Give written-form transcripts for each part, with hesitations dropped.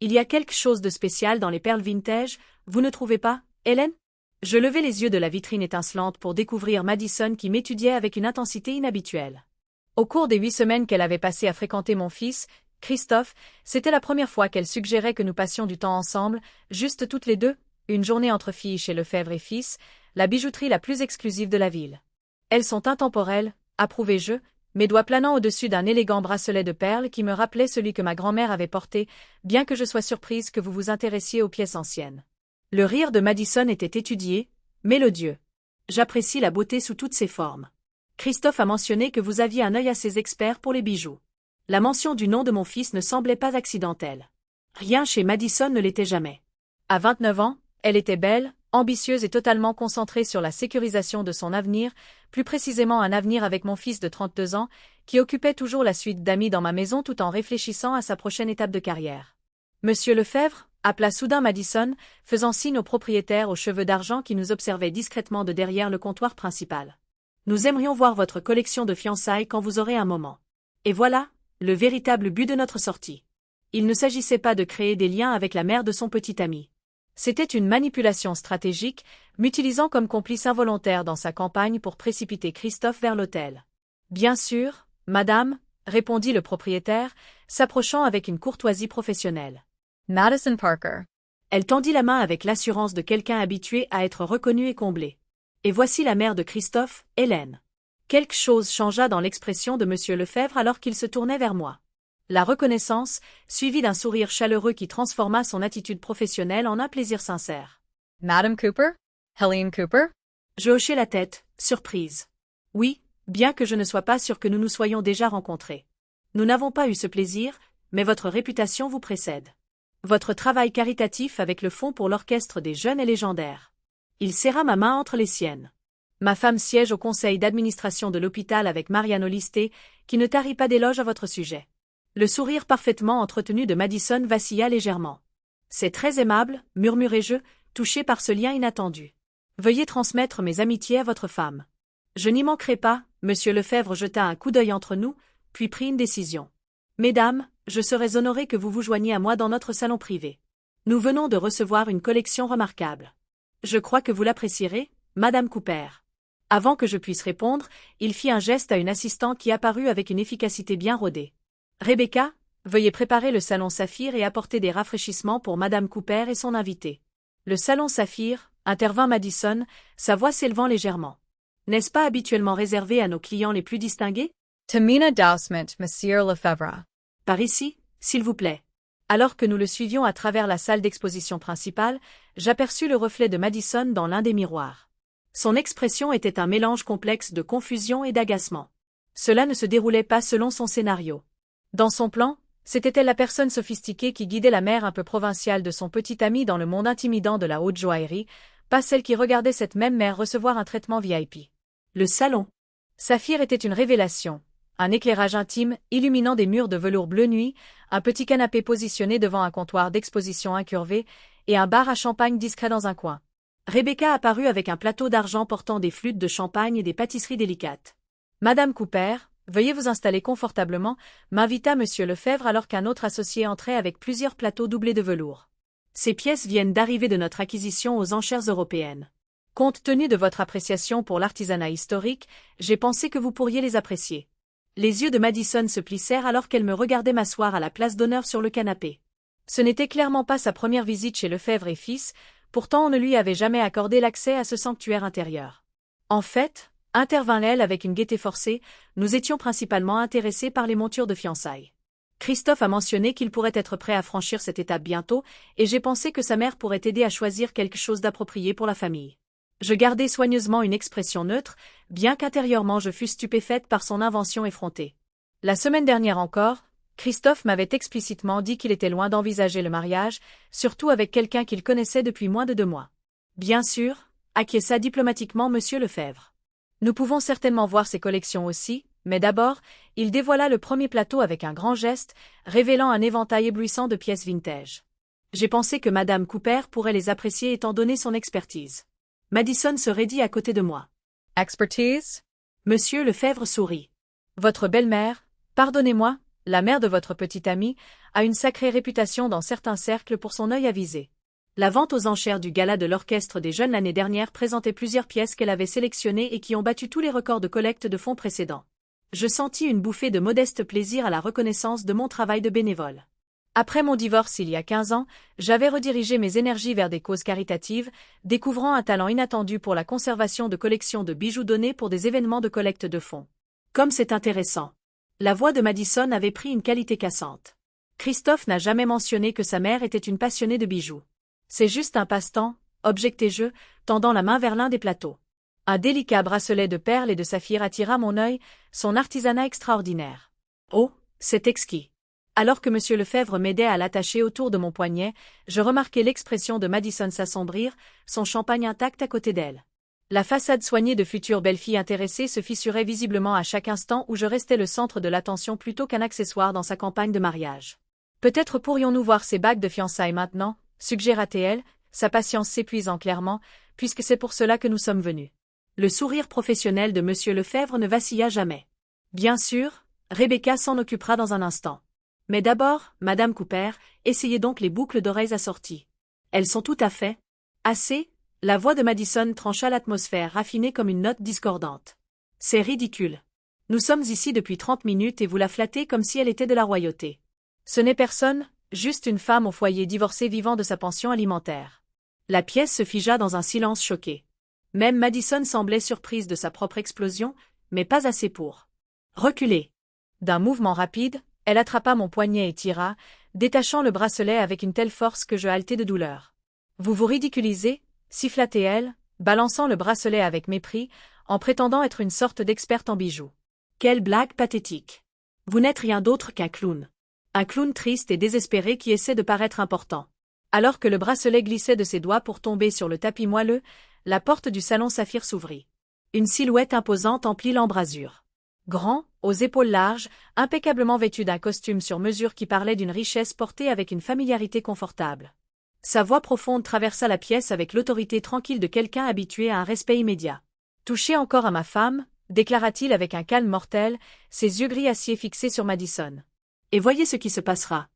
Il y a quelque chose de spécial dans les perles vintage, vous ne trouvez pas, Hélène? Je levai les yeux de la vitrine étincelante pour découvrir Madison qui m'étudiait avec une intensité inhabituelle. Au cours des 8 semaines qu'elle avait passées à fréquenter mon fils, Christophe, c'était la première fois qu'elle suggérait que nous passions du temps ensemble, juste toutes les deux, une journée entre filles chez Lefebvre et Fils, la bijouterie la plus exclusive de la ville. Elles sont intemporelles, approuvai-je, mes doigts planant au-dessus d'un élégant bracelet de perles qui me rappelait celui que ma grand-mère avait porté, bien que je sois surprise que vous vous intéressiez aux pièces anciennes. Le rire de Madison était étudié, mélodieux. J'apprécie la beauté sous toutes ses formes. Christophe a mentionné que vous aviez un œil assez expert pour les bijoux. La mention du nom de mon fils ne semblait pas accidentelle. Rien chez Madison ne l'était jamais. À 29 ans, elle était belle, ambitieuse et totalement concentrée sur la sécurisation de son avenir, plus précisément un avenir avec mon fils de 32 ans, qui occupait toujours la suite d'amis dans ma maison tout en réfléchissant à sa prochaine étape de carrière. Monsieur Lefebvre, appela soudain Madison, faisant signe au propriétaire aux cheveux d'argent qui nous observait discrètement de derrière le comptoir principal. Nous aimerions voir votre collection de fiançailles quand vous aurez un moment. Et voilà, le véritable but de notre sortie. Il ne s'agissait pas de créer des liens avec la mère de son petit ami. C'était une manipulation stratégique, m'utilisant comme complice involontaire dans sa campagne pour précipiter Christophe vers l'hôtel. Bien sûr, madame, répondit le propriétaire, s'approchant avec une courtoisie professionnelle. Madison Parker. Elle tendit la main avec l'assurance de quelqu'un habitué à être reconnu et comblé. Et voici la mère de Christophe, Hélène. Quelque chose changea dans l'expression de monsieur Lefebvre alors qu'il se tournait vers moi. La reconnaissance, suivie d'un sourire chaleureux qui transforma son attitude professionnelle en un plaisir sincère. Madame Cooper? Helene Cooper? Je hochai la tête, surprise. Oui, bien que je ne sois pas sûre que nous nous soyons déjà rencontrés. Nous n'avons pas eu ce plaisir, mais votre réputation vous précède. Votre travail caritatif avec le fonds pour l'orchestre des jeunes est légendaire. Il serra ma main entre les siennes. Ma femme siège au conseil d'administration de l'hôpital avec Marianne Olisté, qui ne tarit pas d'éloges à votre sujet. Le sourire parfaitement entretenu de Madison vacilla légèrement. C'est très aimable, murmurai-je, touché par ce lien inattendu. Veuillez transmettre mes amitiés à votre femme. Je n'y manquerai pas, monsieur Lefebvre jeta un coup d'œil entre nous, puis prit une décision. Mesdames, je serais honoré que vous vous joigniez à moi dans notre salon privé. Nous venons de recevoir une collection remarquable. Je crois que vous l'apprécierez, madame Cooper. Avant que je puisse répondre, il fit un geste à une assistante qui apparut avec une efficacité bien rodée. Rebecca, veuillez préparer le salon Saphir et apporter des rafraîchissements pour madame Cooper et son invité. Le salon Saphir, intervint Madison, sa voix s'élevant légèrement. N'est-ce pas habituellement réservé à nos clients les plus distingués? Tamina Dousement, monsieur Lefebvre. Par ici, s'il vous plaît. Alors que nous le suivions à travers la salle d'exposition principale, j'aperçus le reflet de Madison dans l'un des miroirs. Son expression était un mélange complexe de confusion et d'agacement. Cela ne se déroulait pas selon son scénario. Dans son plan, c'était-elle la personne sophistiquée qui guidait la mère un peu provinciale de son petit ami dans le monde intimidant de la haute joaillerie, pas celle qui regardait cette même mère recevoir un traitement VIP. Le salon. Saphir était une révélation. Un éclairage intime, illuminant des murs de velours bleu nuit, un petit canapé positionné devant un comptoir d'exposition incurvé, et un bar à champagne discret dans un coin. Rebecca apparut avec un plateau d'argent portant des flûtes de champagne et des pâtisseries délicates. Madame Cooper, veuillez vous installer confortablement, m'invita monsieur Lefebvre alors qu'un autre associé entrait avec plusieurs plateaux doublés de velours. Ces pièces viennent d'arriver de notre acquisition aux enchères européennes. Compte tenu de votre appréciation pour l'artisanat historique, j'ai pensé que vous pourriez les apprécier. Les yeux de Madison se plissèrent alors qu'elle me regardait m'asseoir à la place d'honneur sur le canapé. Ce n'était clairement pas sa première visite chez Lefebvre et Fils, pourtant on ne lui avait jamais accordé l'accès à ce sanctuaire intérieur. En fait, intervint-elle avec une gaieté forcée, nous étions principalement intéressés par les montures de fiançailles. Christophe a mentionné qu'il pourrait être prêt à franchir cette étape bientôt, et j'ai pensé que sa mère pourrait aider à choisir quelque chose d'approprié pour la famille. Je gardai soigneusement une expression neutre, bien qu'intérieurement je fusse stupéfaite par son invention effrontée. La semaine dernière encore, Christophe m'avait explicitement dit qu'il était loin d'envisager le mariage, surtout avec quelqu'un qu'il connaissait depuis moins de 2 mois. Bien sûr, acquiesça diplomatiquement monsieur Lefebvre. Nous pouvons certainement voir ses collections aussi, mais d'abord, il dévoila le premier plateau avec un grand geste, révélant un éventail éblouissant de pièces vintage. J'ai pensé que madame Cooper pourrait les apprécier étant donné son expertise. Madison se raidit à côté de moi. Expertise? Monsieur Lefebvre sourit. Votre belle-mère, pardonnez-moi, la mère de votre petite amie, a une sacrée réputation dans certains cercles pour son œil avisé. La vente aux enchères du gala de l'Orchestre des Jeunes l'année dernière présentait plusieurs pièces qu'elle avait sélectionnées et qui ont battu tous les records de collecte de fonds précédents. Je sentis une bouffée de modeste plaisir à la reconnaissance de mon travail de bénévole. Après mon divorce il y a 15 ans, j'avais redirigé mes énergies vers des causes caritatives, découvrant un talent inattendu pour la conservation de collections de bijoux donnés pour des événements de collecte de fonds. Comme c'est intéressant. La voix de Madison avait pris une qualité cassante. Christophe n'a jamais mentionné que sa mère était une passionnée de bijoux. C'est juste un passe-temps, objectai-je, tendant la main vers l'un des plateaux. Un délicat bracelet de perles et de saphir attira mon œil, son artisanat extraordinaire. Oh, c'est exquis. Alors que M. Lefebvre m'aidait à l'attacher autour de mon poignet, je remarquai l'expression de Madison s'assombrir, son champagne intact à côté d'elle. La façade soignée de futures belles-filles intéressées se fissurait visiblement à chaque instant où je restais le centre de l'attention plutôt qu'un accessoire dans sa campagne de mariage. Peut-être pourrions-nous voir ces bagues de fiançailles maintenant, suggéra-t-elle, sa patience s'épuisant clairement, puisque c'est pour cela que nous sommes venus. Le sourire professionnel de M. Lefebvre ne vacilla jamais. Bien sûr, Rebecca s'en occupera dans un instant. Mais d'abord, Madame Cooper, essayez donc les boucles d'oreilles assorties. Elles sont tout à fait. Assez. La voix de Madison trancha l'atmosphère raffinée comme une note discordante. C'est ridicule. Nous sommes ici depuis 30 minutes et vous la flattez comme si elle était de la royauté. Ce n'est personne, juste une femme au foyer divorcée vivant de sa pension alimentaire. La pièce se figea dans un silence choqué. Même Madison semblait surprise de sa propre explosion, mais pas assez pour reculer. D'un mouvement rapide, elle attrapa mon poignet et tira, détachant le bracelet avec une telle force que je haletais de douleur. Vous vous ridiculisez, siffla-t-elle, balançant le bracelet avec mépris, en prétendant être une sorte d'experte en bijoux. Quelle blague pathétique. Vous n'êtes rien d'autre qu'un clown. Un clown triste et désespéré qui essaie de paraître important. Alors que le bracelet glissait de ses doigts pour tomber sur le tapis moelleux, la porte du salon saphir s'ouvrit. Une silhouette imposante emplit l'embrasure. Grand, aux épaules larges, impeccablement vêtu d'un costume sur mesure qui parlait d'une richesse portée avec une familiarité confortable. Sa voix profonde traversa la pièce avec l'autorité tranquille de quelqu'un habitué à un respect immédiat. Touché encore à ma femme, déclara-t-il avec un calme mortel, ses yeux gris acier fixés sur Madison. Et voyez ce qui se passera.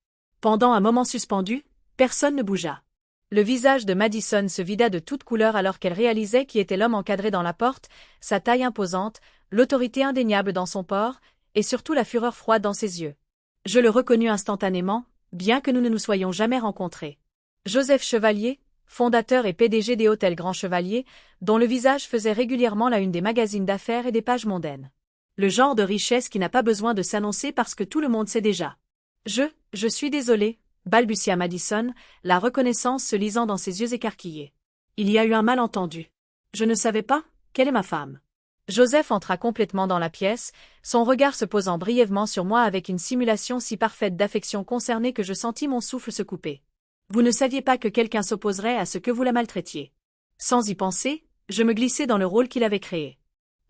Pendant un moment suspendu, personne ne bougea. Le visage de Madison se vida de toute couleur alors qu'elle réalisait qui était l'homme encadré dans la porte, sa taille imposante, l'autorité indéniable dans son port, et surtout la fureur froide dans ses yeux. Je le reconnus instantanément, bien que nous ne nous soyons jamais rencontrés. Joseph Chevalier, fondateur et PDG des hôtels Grand Chevalier, dont le visage faisait régulièrement la une des magazines d'affaires et des pages mondaines. Le genre de richesse qui n'a pas besoin de s'annoncer parce que tout le monde sait déjà. Je suis désolé, balbutia Madison, la reconnaissance se lisant dans ses yeux écarquillés. Il y a eu un malentendu. Je ne savais pas, quelle est ma femme. Joseph entra complètement dans la pièce, son regard se posant brièvement sur moi avec une simulation si parfaite d'affection concernée que je sentis mon souffle se couper. Vous ne saviez pas que quelqu'un s'opposerait à ce que vous la maltraitiez. Sans y penser, je me glissai dans le rôle qu'il avait créé.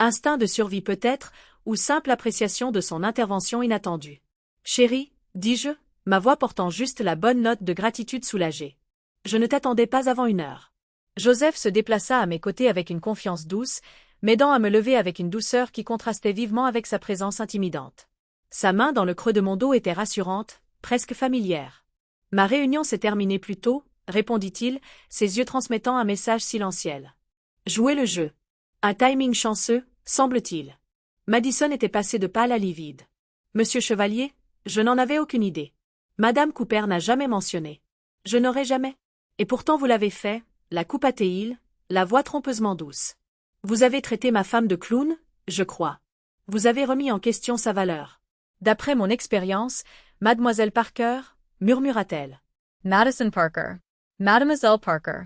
Instinct de survie peut-être, ou simple appréciation de son intervention inattendue. Chérie, dis-je, ma voix portant juste la bonne note de gratitude soulagée. Je ne t'attendais pas avant 1 heure. Joseph se déplaça à mes côtés avec une confiance douce, m'aidant à me lever avec une douceur qui contrastait vivement avec sa présence intimidante. Sa main dans le creux de mon dos était rassurante, presque familière. Ma réunion s'est terminée plus tôt, répondit-il, ses yeux transmettant un message silentiel. Jouez le jeu. Un timing chanceux, semble-t-il. Madison était passée de pâle à livide. Monsieur Chevalier, je n'en avais aucune idée. Madame Cooper n'a jamais mentionné. Je n'aurais jamais. Et pourtant vous l'avez fait, la coupe à Théil, la voix trompeusement douce. Vous avez traité ma femme de clown, je crois. Vous avez remis en question sa valeur. D'après mon expérience, Mademoiselle Parker, murmura-t-elle. Madison Parker. Mademoiselle Parker.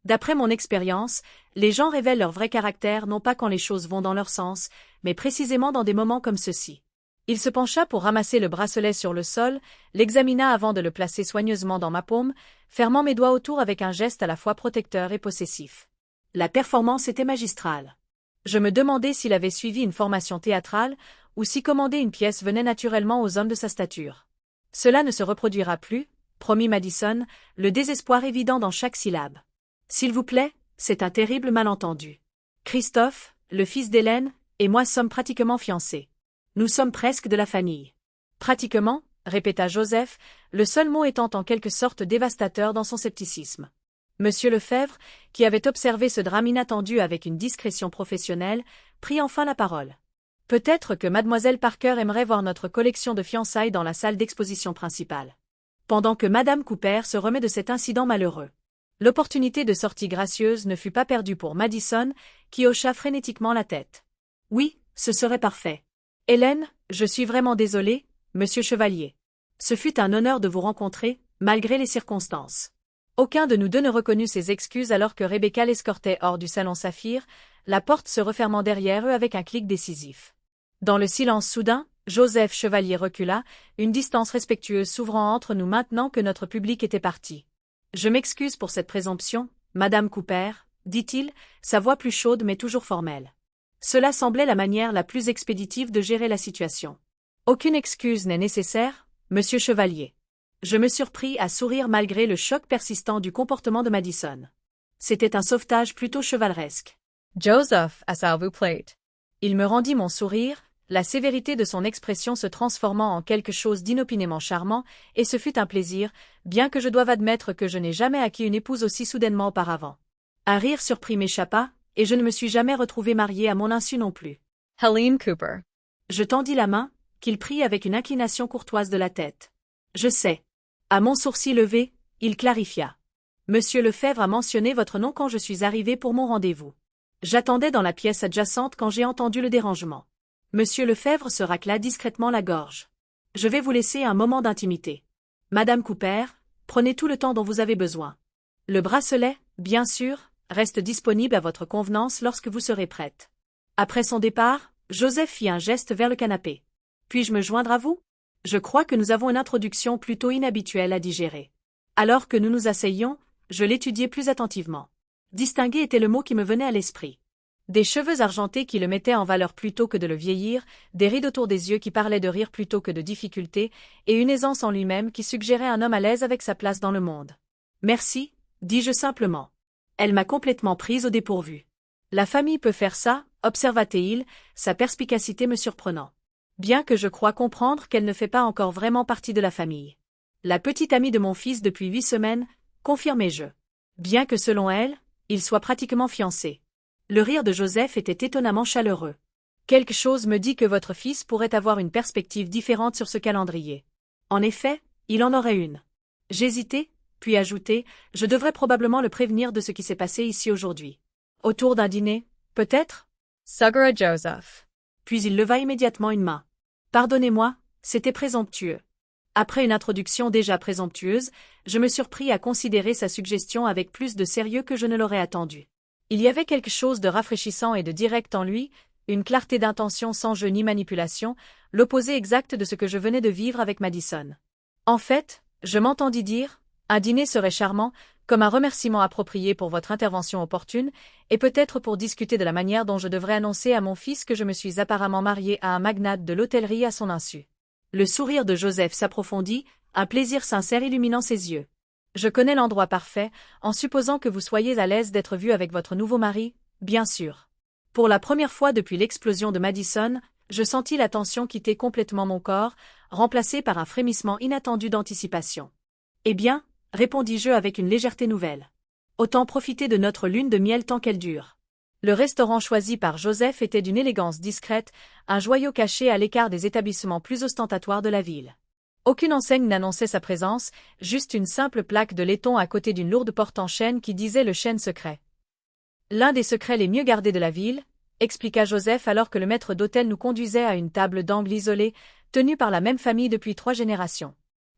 D'après mon expérience, les gens révèlent leur vrai caractère non pas quand les choses vont dans leur sens, mais précisément dans des moments comme ceux-ci. Il se pencha pour ramasser le bracelet sur le sol, l'examina avant de le placer soigneusement dans ma paume, fermant mes doigts autour avec un geste à la fois protecteur et possessif. La performance était magistrale. Je me demandais s'il avait suivi une formation théâtrale, ou si commander une pièce venait naturellement aux hommes de sa stature. Cela ne se reproduira plus, promit Madison, le désespoir évident dans chaque syllabe. S'il vous plaît, c'est un terrible malentendu. Christophe, le fils d'Hélène, et moi sommes pratiquement fiancés. Nous sommes presque de la famille. Pratiquement, répéta Joseph, le seul mot étant en quelque sorte dévastateur dans son scepticisme. Monsieur Lefebvre, qui avait observé ce drame inattendu avec une discrétion professionnelle, prit enfin la parole. Peut-être que mademoiselle Parker aimerait voir notre collection de fiançailles dans la salle d'exposition principale. Pendant que madame Cooper se remet de cet incident malheureux. L'opportunité de sortie gracieuse ne fut pas perdue pour Madison, qui hocha frénétiquement la tête. Oui, ce serait parfait. Hélène, je suis vraiment désolée, monsieur Chevalier. Ce fut un honneur de vous rencontrer, malgré les circonstances. Aucun de nous deux ne reconnut ses excuses alors que Rebecca l'escortait hors du salon Saphir, la porte se refermant derrière eux avec un clic décisif. Dans le silence soudain, Joseph Chevalier recula, une distance respectueuse s'ouvrant entre nous maintenant que notre public était parti. Je m'excuse pour cette présomption, madame Cooper, dit-il, sa voix plus chaude mais toujours formelle. Cela semblait la manière la plus expéditive de gérer la situation. Aucune excuse n'est nécessaire, monsieur Chevalier. Je me surpris à sourire malgré le choc persistant du comportement de Madison. C'était un sauvetage plutôt chevaleresque. Joseph, s'il vous plaît. Il me rendit mon sourire, la sévérité de son expression se transformant en quelque chose d'inopinément charmant, et ce fut un plaisir, bien que je doive admettre que je n'ai jamais acquis une épouse aussi soudainement auparavant. Un rire surpris m'échappa, et je ne me suis jamais retrouvée mariée à mon insu non plus. Helene Cooper. Je tendis la main, qu'il prit avec une inclination courtoise de la tête. Je sais. À mon sourcil levé, il clarifia. Monsieur Lefebvre a mentionné votre nom quand je suis arrivé pour mon rendez-vous. J'attendais dans la pièce adjacente quand j'ai entendu le dérangement. Monsieur Lefebvre se racla discrètement la gorge. Je vais vous laisser un moment d'intimité. Madame Cooper, prenez tout le temps dont vous avez besoin. Le bracelet, bien sûr, reste disponible à votre convenance lorsque vous serez prête. Après son départ, Joseph fit un geste vers le canapé. Puis-je me joindre à vous? Je crois que nous avons une introduction plutôt inhabituelle à digérer. Alors que nous nous asseyions, je l'étudiai plus attentivement. Distinguer était le mot qui me venait à l'esprit. Des cheveux argentés qui le mettaient en valeur plutôt que de le vieillir, des rides autour des yeux qui parlaient de rire plutôt que de difficulté, et une aisance en lui-même qui suggérait un homme à l'aise avec sa place dans le monde. Merci, dis-je simplement. Elle m'a complètement prise au dépourvu. La famille peut faire ça, observa-t-il, sa perspicacité me surprenant. Bien que je crois comprendre qu'elle ne fait pas encore vraiment partie de la famille. La petite amie de mon fils depuis 8 semaines, confirmai-je. Bien que selon elle, il soit pratiquement fiancé. Le rire de Joseph était étonnamment chaleureux. Quelque chose me dit que votre fils pourrait avoir une perspective différente sur ce calendrier. En effet, il en aurait une. J'hésitai, puis ajoutai, je devrais probablement le prévenir de ce qui s'est passé ici aujourd'hui. Autour d'un dîner, peut-être? Sugera Joseph. Puis il leva immédiatement une main. Pardonnez-moi, c'était présomptueux. Après une introduction déjà présomptueuse, je me surpris à considérer sa suggestion avec plus de sérieux que je ne l'aurais attendu. Il y avait quelque chose de rafraîchissant et de direct en lui, une clarté d'intention sans jeu ni manipulation, l'opposé exact de ce que je venais de vivre avec Madison. En fait, je m'entendis dire, un dîner serait charmant, comme un remerciement approprié pour votre intervention opportune, et peut-être pour discuter de la manière dont je devrais annoncer à mon fils que je me suis apparemment mariée à un magnate de l'hôtellerie à son insu. Le sourire de Joseph s'approfondit, un plaisir sincère illuminant ses yeux. Je connais l'endroit parfait, en supposant que vous soyez à l'aise d'être vu avec votre nouveau mari, bien sûr. Pour la première fois depuis l'explosion de Madison, je sentis la tension quitter complètement mon corps, remplacée par un frémissement inattendu d'anticipation. Eh bien, répondis-je avec une légèreté nouvelle. Autant profiter de notre lune de miel tant qu'elle dure. Le restaurant choisi par Joseph était d'une élégance discrète, un joyau caché à l'écart des établissements plus ostentatoires de la ville. Aucune enseigne n'annonçait sa présence, juste une simple plaque de laiton à côté d'une lourde porte en chêne qui disait le chêne secret. L'un des secrets les mieux gardés de la ville, expliqua Joseph alors que le maître d'hôtel nous conduisait à une table d'angle isolée, tenue par la même famille depuis 3 générations.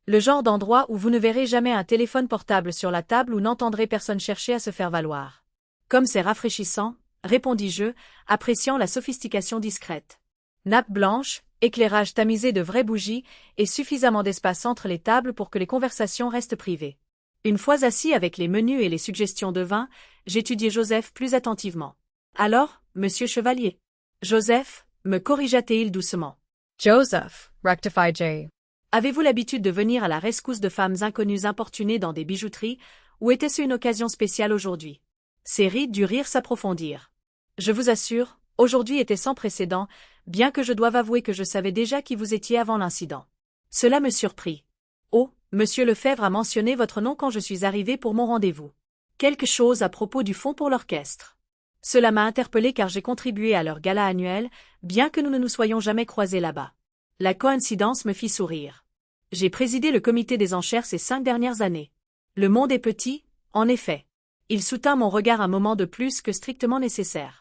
Le genre d'endroit où vous ne verrez jamais un téléphone portable sur la table ou n'entendrez personne chercher à se faire valoir. Comme c'est rafraîchissant, répondis-je, appréciant la sophistication discrète. Nappe blanche, éclairage tamisé de vraies bougies, et suffisamment d'espace entre les tables pour que les conversations restent privées. Une fois assis avec les menus et les suggestions de vin, j'étudiai Joseph plus attentivement. Alors, monsieur Chevalier. Joseph, me corrigea-t-il doucement. Joseph, rectify J. Avez-vous l'habitude de venir à la rescousse de femmes inconnues importunées dans des bijouteries, ou était-ce une occasion spéciale aujourd'hui? Ces rides du rire s'approfondirent. Je vous assure, aujourd'hui était sans précédent, bien que je doive avouer que je savais déjà qui vous étiez avant l'incident. Cela me surprit. Oh, Monsieur Lefebvre a mentionné votre nom quand je suis arrivé pour mon rendez-vous. Quelque chose à propos du fonds pour l'orchestre. Cela m'a interpellé car j'ai contribué à leur gala annuel, bien que nous ne nous soyons jamais croisés là-bas. La coïncidence me fit sourire. J'ai présidé le comité des enchères ces 5 dernières années. Le monde est petit, en effet. Il soutint mon regard un moment de plus que strictement nécessaire.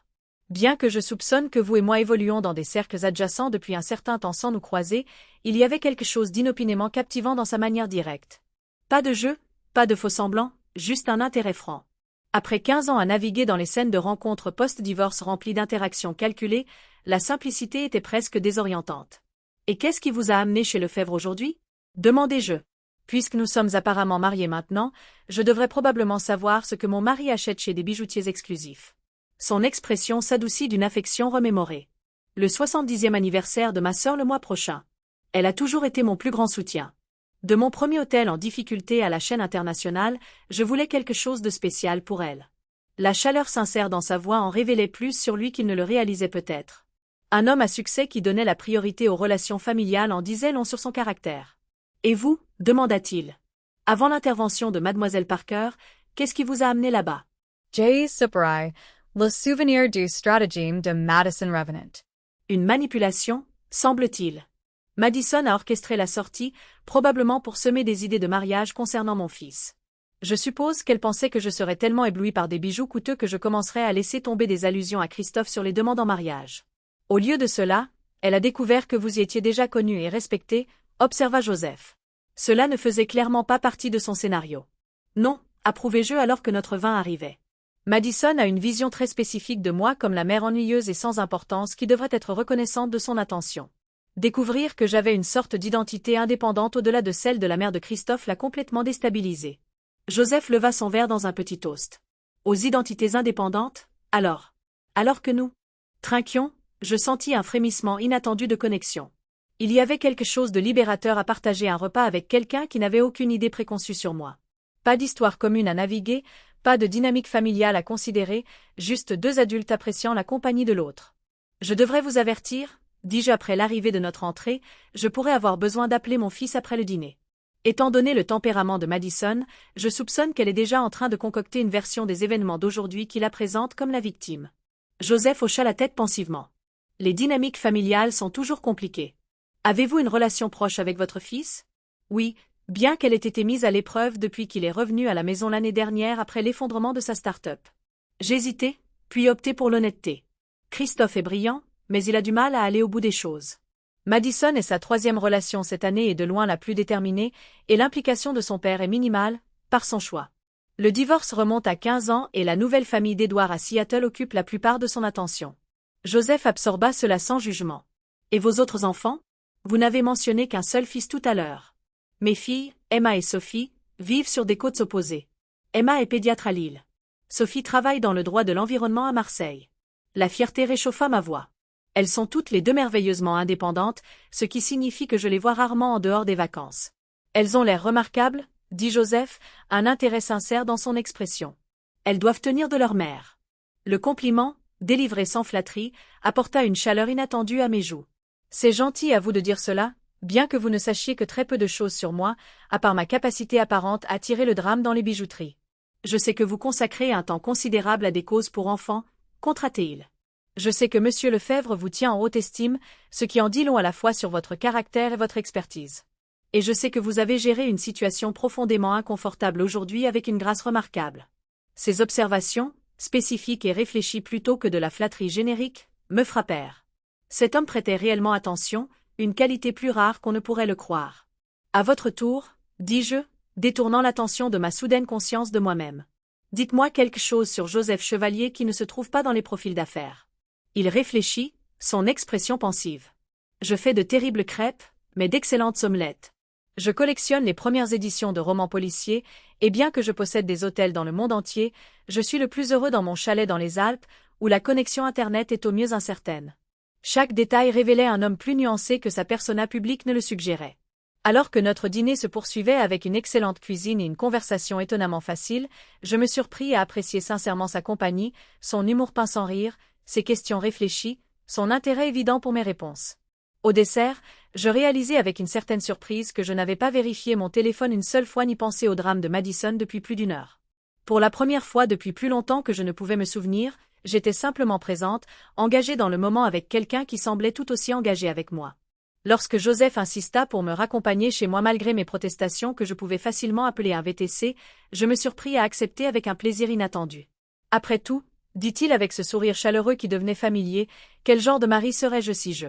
Bien que je soupçonne que vous et moi évoluions dans des cercles adjacents depuis un certain temps sans nous croiser, il y avait quelque chose d'inopinément captivant dans sa manière directe. Pas de jeu, pas de faux-semblants, juste un intérêt franc. Après 15 ans à naviguer dans les scènes de rencontres post-divorce remplies d'interactions calculées, la simplicité était presque désorientante. Et qu'est-ce qui vous a amené chez Lefebvre aujourd'hui? Demandai-je. Puisque nous sommes apparemment mariés maintenant, je devrais probablement savoir ce que mon mari achète chez des bijoutiers exclusifs. Son expression s'adoucit d'une affection remémorée. Le 70e anniversaire de ma sœur le mois prochain. Elle a toujours été mon plus grand soutien. De mon premier hôtel en difficulté à la chaîne internationale, je voulais quelque chose de spécial pour elle. La chaleur sincère dans sa voix en révélait plus sur lui qu'il ne le réalisait peut-être. Un homme à succès qui donnait la priorité aux relations familiales en disait long sur son caractère. Et vous, demanda-t-il. Avant l'intervention de Mademoiselle Parker, qu'est-ce qui vous a amené là-bas? J. Superai, le souvenir du stratagème de Madison Revenant. Une manipulation, semble-t-il. Madison a orchestré la sortie, probablement pour semer des idées de mariage concernant mon fils. Je suppose qu'elle pensait que je serais tellement ébloui par des bijoux coûteux que je commencerais à laisser tomber des allusions à Christophe sur les demandes en mariage. Au lieu de cela, elle a découvert que vous y étiez déjà connu et respecté, observa Joseph. Cela ne faisait clairement pas partie de son scénario. Non, approuvai-je alors que notre vin arrivait. Madison a une vision très spécifique de moi comme la mère ennuyeuse et sans importance qui devrait être reconnaissante de son attention. Découvrir que j'avais une sorte d'identité indépendante au-delà de celle de la mère de Christophe l'a complètement déstabilisé. Joseph leva son verre dans un petit toast. Aux identités indépendantes, alors que nous trinquions, je sentis un frémissement inattendu de connexion. Il y avait quelque chose de libérateur à partager un repas avec quelqu'un qui n'avait aucune idée préconçue sur moi. Pas d'histoire commune à naviguer, pas de dynamique familiale à considérer, juste 2 adultes appréciant la compagnie de l'autre. Je devrais vous avertir, dis-je après l'arrivée de notre entrée, je pourrais avoir besoin d'appeler mon fils après le dîner. Étant donné le tempérament de Madison, je soupçonne qu'elle est déjà en train de concocter une version des événements d'aujourd'hui qui la présente comme la victime. Joseph hocha la tête pensivement. Les dynamiques familiales sont toujours compliquées. Avez-vous une relation proche avec votre fils? Oui, bien qu'elle ait été mise à l'épreuve depuis qu'il est revenu à la maison l'année dernière après l'effondrement de sa start-up. J'hésitai, puis optai pour l'honnêteté. Christophe est brillant, mais il a du mal à aller au bout des choses. Madison est sa 3e relation cette année et de loin la plus déterminée, et l'implication de son père est minimale, par son choix. Le divorce remonte à 15 ans et la nouvelle famille d'Edward à Seattle occupe la plupart de son attention. Joseph absorba cela sans jugement. Et vos autres enfants? Vous n'avez mentionné qu'un seul fils tout à l'heure. Mes filles, Emma et Sophie, vivent sur des côtes opposées. Emma est pédiatre à Lille. Sophie travaille dans le droit de l'environnement à Marseille. La fierté réchauffa ma voix. Elles sont toutes les 2 merveilleusement indépendantes, ce qui signifie que je les vois rarement en dehors des vacances. Elles ont l'air remarquables, dit Joseph, un intérêt sincère dans son expression. Elles doivent tenir de leur mère. Le compliment, délivré sans flatterie, apporta une chaleur inattendue à mes joues. C'est gentil à vous de dire cela, bien que vous ne sachiez que très peu de choses sur moi, à part ma capacité apparente à tirer le drame dans les bijouteries. Je sais que vous consacrez un temps considérable à des causes pour enfants, contrat-il. Je sais que Monsieur Lefebvre vous tient en haute estime, ce qui en dit long à la fois sur votre caractère et votre expertise. Et je sais que vous avez géré une situation profondément inconfortable aujourd'hui avec une grâce remarquable. Ces observations, spécifiques et réfléchies plutôt que de la flatterie générique, me frappèrent. Cet homme prêtait réellement attention, une qualité plus rare qu'on ne pourrait le croire. À votre tour, dis-je, détournant l'attention de ma soudaine conscience de moi-même. Dites-moi quelque chose sur Joseph Chevalier qui ne se trouve pas dans les profils d'affaires. Il réfléchit, son expression pensive. Je fais de terribles crêpes, mais d'excellentes omelettes. Je collectionne les premières éditions de romans policiers, et bien que je possède des hôtels dans le monde entier, je suis le plus heureux dans mon chalet dans les Alpes, où la connexion Internet est au mieux incertaine. Chaque détail révélait un homme plus nuancé que sa persona publique ne le suggérait. Alors que notre dîner se poursuivait avec une excellente cuisine et une conversation étonnamment facile, je me surpris à apprécier sincèrement sa compagnie, son humour peint sans rire, ses questions réfléchies, son intérêt évident pour mes réponses. Au dessert, je réalisai avec une certaine surprise que je n'avais pas vérifié mon téléphone une seule fois ni pensé au drame de Madison depuis plus d'une heure. Pour la première fois depuis plus longtemps que je ne pouvais me souvenir, j'étais simplement présente, engagée dans le moment avec quelqu'un qui semblait tout aussi engagé avec moi. Lorsque Joseph insista pour me raccompagner chez moi malgré mes protestations que je pouvais facilement appeler un VTC, je me surpris à accepter avec un plaisir inattendu. Après tout, dit-il avec ce sourire chaleureux qui devenait familier, quel genre de mari serais-je si je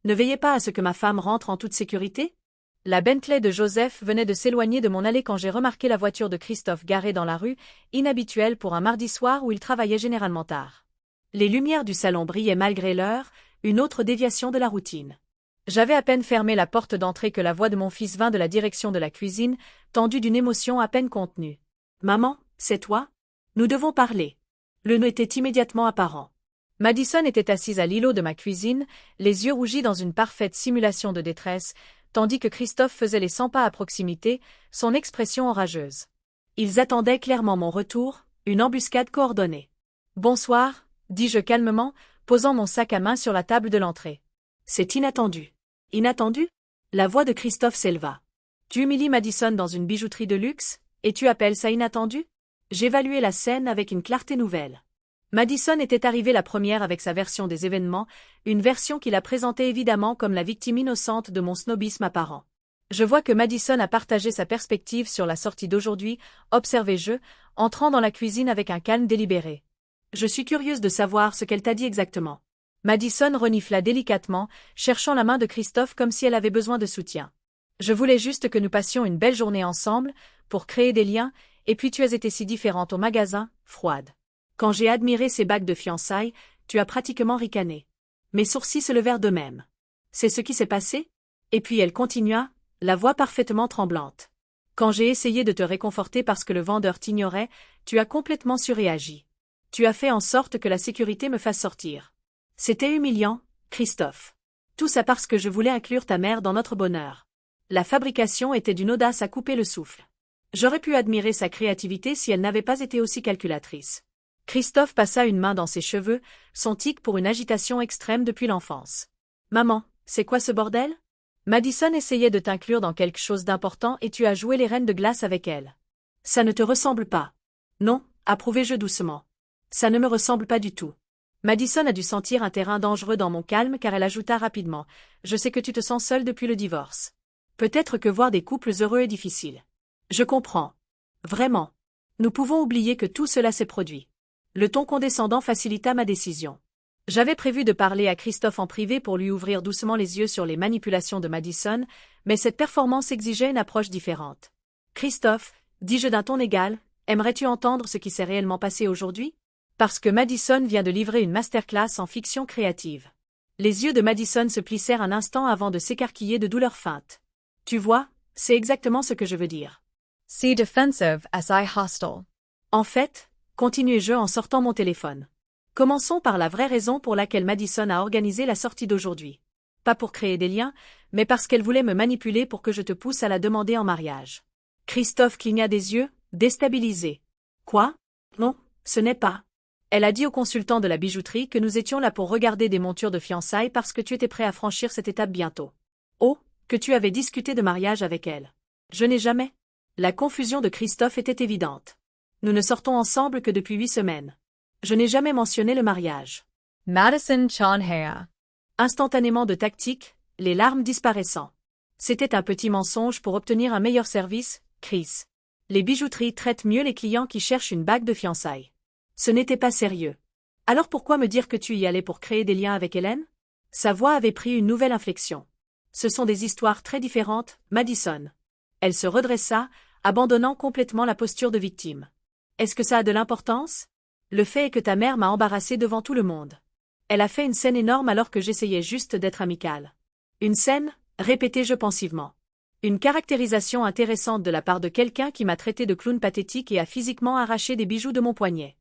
ne veillais pas à ce que ma femme rentre en toute sécurité? La Bentley de Joseph venait de s'éloigner de mon allée quand j'ai remarqué la voiture de Christophe garée dans la rue, inhabituelle pour un mardi soir où il travaillait généralement tard. Les lumières du salon brillaient malgré l'heure, une autre déviation de la routine. J'avais à peine fermé la porte d'entrée que la voix de mon fils vint de la direction de la cuisine, tendue d'une émotion à peine contenue. « Maman, c'est toi? Nous devons parler. » Le nœud était immédiatement apparent. Madison était assise à l'îlot de ma cuisine, les yeux rougis dans une parfaite simulation de détresse, tandis que Christophe faisait les 100 pas à proximité, son expression orageuse. Ils attendaient clairement mon retour, une embuscade coordonnée. « Bonsoir, » dis-je calmement, posant mon sac à main sur la table de l'entrée. « C'est inattendu. » « Inattendu ?» La voix de Christophe s'éleva. « Tu humilies Madison dans une bijouterie de luxe, et tu appelles ça inattendu ?» J'évaluai la scène avec une clarté nouvelle. Madison était arrivée la première avec sa version des événements, une version qui la présentait évidemment comme la victime innocente de mon snobisme apparent. Je vois que Madison a partagé sa perspective sur la sortie d'aujourd'hui, observai-je, entrant dans la cuisine avec un calme délibéré. Je suis curieuse de savoir ce qu'elle t'a dit exactement. Madison renifla délicatement, cherchant la main de Christophe comme si elle avait besoin de soutien. Je voulais juste que nous passions une belle journée ensemble, pour créer des liens, et puis tu as été si différente au magasin, froide. Quand j'ai admiré ces bagues de fiançailles, tu as pratiquement ricané. Mes sourcils se levèrent d'eux-mêmes. C'est ce qui s'est passé? Et puis elle continua, la voix parfaitement tremblante. Quand j'ai essayé de te réconforter parce que le vendeur t'ignorait, tu as complètement surréagi. Tu as fait en sorte que la sécurité me fasse sortir. C'était humiliant, Christophe. Tout ça parce que je voulais inclure ta mère dans notre bonheur. La fabrication était d'une audace à couper le souffle. J'aurais pu admirer sa créativité si elle n'avait pas été aussi calculatrice. Christophe passa une main dans ses cheveux, son tic pour une agitation extrême depuis l'enfance. « Maman, c'est quoi ce bordel? Madison essayait de t'inclure dans quelque chose d'important et tu as joué les reines de glace avec elle. Ça ne te ressemble pas. Non, approuvai-je doucement. Ça ne me ressemble pas du tout. » Madison a dû sentir un terrain dangereux dans mon calme car elle ajouta rapidement « Je sais que tu te sens seule depuis le divorce. Peut-être que voir des couples heureux est difficile. Je comprends. Vraiment. Nous pouvons oublier que tout cela s'est produit. » Le ton condescendant facilita ma décision. J'avais prévu de parler à Christophe en privé pour lui ouvrir doucement les yeux sur les manipulations de Madison, mais cette performance exigeait une approche différente. « Christophe, dis-je d'un ton égal, aimerais-tu entendre ce qui s'est réellement passé aujourd'hui ? Parce que Madison vient de livrer une masterclass en fiction créative. » Les yeux de Madison se plissèrent un instant avant de s'écarquiller de douleur feinte. « Tu vois, c'est exactement ce que je veux dire. » See defensive as I hostile. En fait, continuai-je en sortant mon téléphone. Commençons par la vraie raison pour laquelle Madison a organisé la sortie d'aujourd'hui. Pas pour créer des liens, mais parce qu'elle voulait me manipuler pour que je te pousse à la demander en mariage. Christophe cligna des yeux, déstabilisé. Quoi? Non, ce n'est pas. Elle a dit au consultant de la bijouterie que nous étions là pour regarder des montures de fiançailles parce que tu étais prêt à franchir cette étape bientôt. Oh, que tu avais discuté de mariage avec elle. Je n'ai jamais. La confusion de Christophe était évidente. Nous ne sortons ensemble que depuis 8 semaines. Je n'ai jamais mentionné le mariage. Madison Chanhea. Instantanément de tactique, les larmes disparaissant. C'était un petit mensonge pour obtenir un meilleur service, Chris. Les bijouteries traitent mieux les clients qui cherchent une bague de fiançailles. Ce n'était pas sérieux. Alors pourquoi me dire que tu y allais pour créer des liens avec Hélène? Sa voix avait pris une nouvelle inflexion. Ce sont des histoires très différentes, Madison. Elle se redressa, abandonnant complètement la posture de victime. Est-ce que ça a de l'importance? Le fait est que ta mère m'a embarrassée devant tout le monde. Elle a fait une scène énorme alors que j'essayais juste d'être amicale. Une scène? Répétai-je pensivement. Une caractérisation intéressante de la part de quelqu'un qui m'a traité de clown pathétique et a physiquement arraché des bijoux de mon poignet.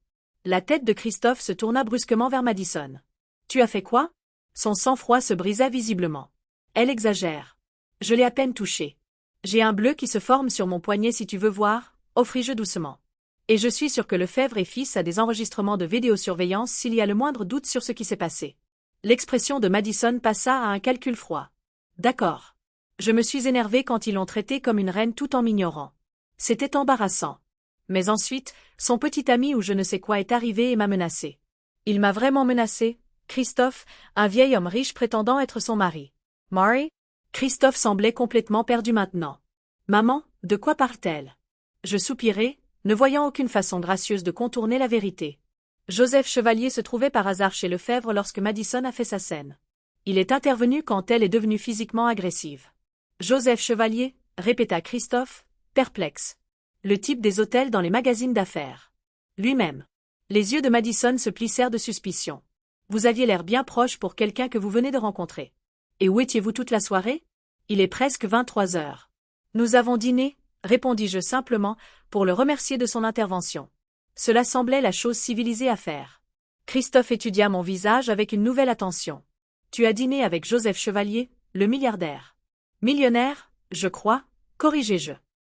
La tête de Christophe se tourna brusquement vers Madison. Tu as fait quoi? Son sang-froid se brisa visiblement. Elle exagère. Je l'ai à peine touché. J'ai un bleu qui se forme sur mon poignet si tu veux voir, offris-je doucement. Et je suis sûr que Lefebvre et Fils a des enregistrements de vidéosurveillance s'il y a le moindre doute sur ce qui s'est passé. L'expression de Madison passa à un calcul froid. D'accord. Je me suis énervée quand ils l'ont traitée comme une reine tout en m'ignorant. C'était embarrassant. Mais ensuite, son petit ami ou je ne sais quoi est arrivé et m'a menacé. Il m'a vraiment menacé, Christophe, un vieil homme riche prétendant être son mari. Mari? Christophe semblait complètement perdu maintenant. Maman, de quoi parle-t-elle? Je soupirai, ne voyant aucune façon gracieuse de contourner la vérité. Joseph Chevalier se trouvait par hasard chez Lefebvre lorsque Madison a fait sa scène. Il est intervenu quand elle est devenue physiquement agressive. Joseph Chevalier, répéta Christophe, perplexe. Le type des hôtels dans les magazines d'affaires. Lui-même. Les yeux de Madison se plissèrent de suspicion. Vous aviez l'air bien proche pour quelqu'un que vous venez de rencontrer. Et où étiez-vous toute la soirée? Il est presque 23 heures. Nous avons dîné, répondis-je simplement, pour le remercier de son intervention. Cela semblait la chose civilisée à faire. Christophe étudia mon visage avec une nouvelle attention. Tu as dîné avec Joseph Chevalier, le milliardaire. Millionnaire, je crois, corrigeai-je.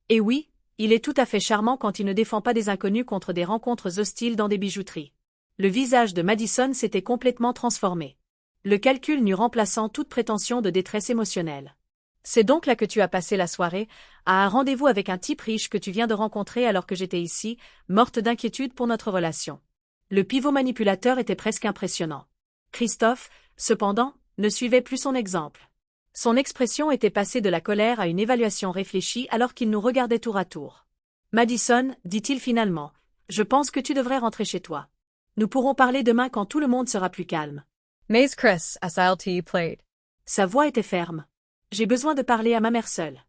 Et oui, il est tout à fait charmant quand il ne défend pas des inconnus contre des rencontres hostiles dans des bijouteries. Le visage de Madison s'était complètement transformé. Le calcul n'eut remplaçant toute prétention de détresse émotionnelle. C'est donc là que tu as passé la soirée, à un rendez-vous avec un type riche que tu viens de rencontrer alors que j'étais ici, morte d'inquiétude pour notre relation. Le pivot manipulateur était presque impressionnant. Christophe, cependant, ne suivait plus son exemple. Son expression était passée de la colère à une évaluation réfléchie alors qu'il nous regardait tour à tour. Madison, dit-il finalement, je pense que tu devrais rentrer chez toi. Nous pourrons parler demain quand tout le monde sera plus calme. Mais Chris, SLT played. Sa voix était ferme. J'ai besoin de parler à ma mère seule.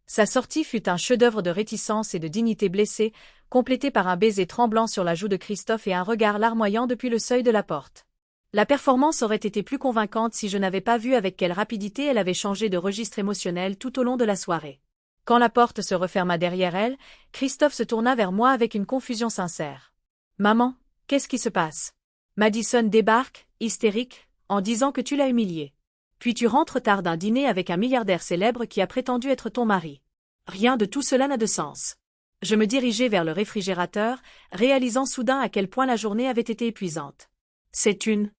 Sa sortie fut un chef-d'œuvre de réticence et de dignité blessée, complété par un baiser tremblant sur la joue de Christophe et un regard larmoyant depuis le seuil de la porte. La performance aurait été plus convaincante si je n'avais pas vu avec quelle rapidité elle avait changé de registre émotionnel tout au long de la soirée. Quand la porte se referma derrière elle, Christophe se tourna vers moi avec une confusion sincère. « Maman, qu'est-ce qui se passe? Madison débarque, hystérique, en disant que tu l'as humiliée. Puis tu rentres tard d'un dîner avec un milliardaire célèbre qui a prétendu être ton mari. Rien de tout cela n'a de sens. » Je me dirigeai vers le réfrigérateur, réalisant soudain à quel point la journée avait été épuisante. C'est une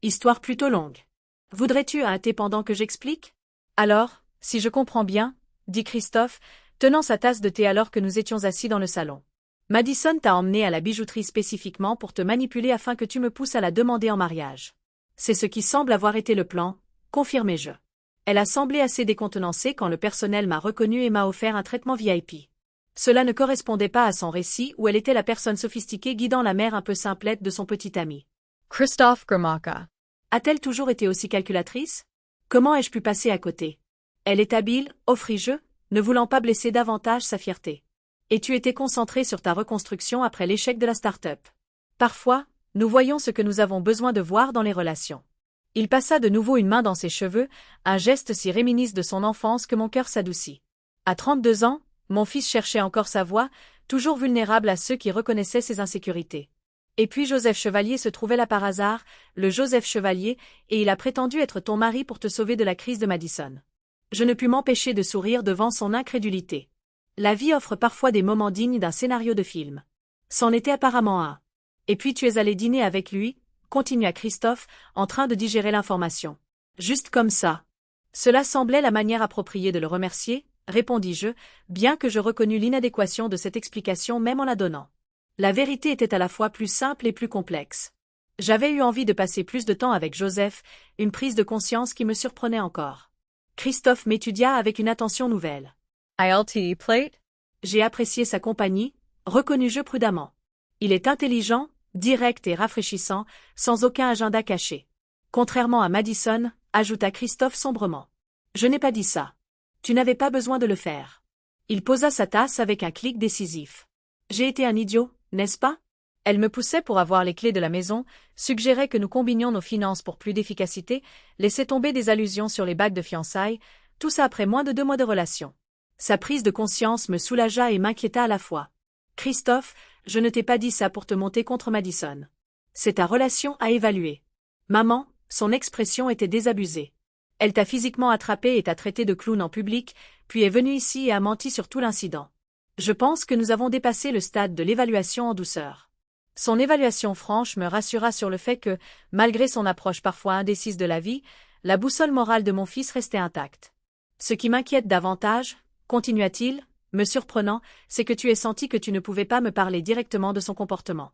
histoire plutôt longue. Voudrais-tu un thé pendant que j'explique? Alors, si je comprends bien, dit Christophe, tenant sa tasse de thé alors que nous étions assis dans le salon. Madison t'a emmené à la bijouterie spécifiquement pour te manipuler afin que tu me pousses à la demander en mariage. C'est ce qui semble avoir été le plan, confirmai-je. Elle a semblé assez décontenancée quand le personnel m'a reconnu et m'a offert un traitement VIP. Cela ne correspondait pas à son récit où elle était la personne sophistiquée guidant la mère un peu simplette de son petit ami. Christophe Gramacca. A-t-elle toujours été aussi calculatrice? Comment ai-je pu passer à côté? Elle est habile, offris-je, ne voulant pas blesser davantage sa fierté. Et tu étais concentré sur ta reconstruction après l'échec de la start-up. Parfois, nous voyons ce que nous avons besoin de voir dans les relations. Il passa de nouveau une main dans ses cheveux, un geste si réminisce de son enfance que mon cœur s'adoucit. À 32 ans, mon fils cherchait encore sa voie, toujours vulnérable à ceux qui reconnaissaient ses insécurités. Et puis Joseph Chevalier se trouvait là par hasard, le Joseph Chevalier, et il a prétendu être ton mari pour te sauver de la crise de Madison. Je ne pus m'empêcher de sourire devant son incrédulité. La vie offre parfois des moments dignes d'un scénario de film. C'en était apparemment un. Et puis tu es allé dîner avec lui, continua Christophe, en train de digérer l'information. Juste comme ça. Cela semblait la manière appropriée de le remercier, répondis-je, bien que je reconnus l'inadéquation de cette explication même en la donnant. La vérité était à la fois plus simple et plus complexe. J'avais eu envie de passer plus de temps avec Joseph, une prise de conscience qui me surprenait encore. Christophe m'étudia avec une attention nouvelle. ILT plate? J'ai apprécié sa compagnie, reconnus-je prudemment. Il est intelligent, direct et rafraîchissant, sans aucun agenda caché. Contrairement à Madison, ajouta Christophe sombrement. Je n'ai pas dit ça. Tu n'avais pas besoin de le faire. Il posa sa tasse avec un clic décisif. J'ai été un idiot, n'est-ce pas? Elle me poussait pour avoir les clés de la maison, suggérait que nous combinions nos finances pour plus d'efficacité, laissait tomber des allusions sur les bagues de fiançailles, tout ça après moins de 2 mois de relation. Sa prise de conscience me soulagea et m'inquiéta à la fois. Christophe, je ne t'ai pas dit ça pour te monter contre Madison. C'est ta relation à évaluer. Maman, son expression était désabusée. Elle t'a physiquement attrapé et t'a traité de clown en public, puis est venue ici et a menti sur tout l'incident. Je pense que nous avons dépassé le stade de l'évaluation en douceur. Son évaluation franche me rassura sur le fait que, malgré son approche parfois indécise de la vie, la boussole morale de mon fils restait intacte. Ce qui m'inquiète davantage, continua-t-il, me surprenant, c'est que tu aies senti que tu ne pouvais pas me parler directement de son comportement.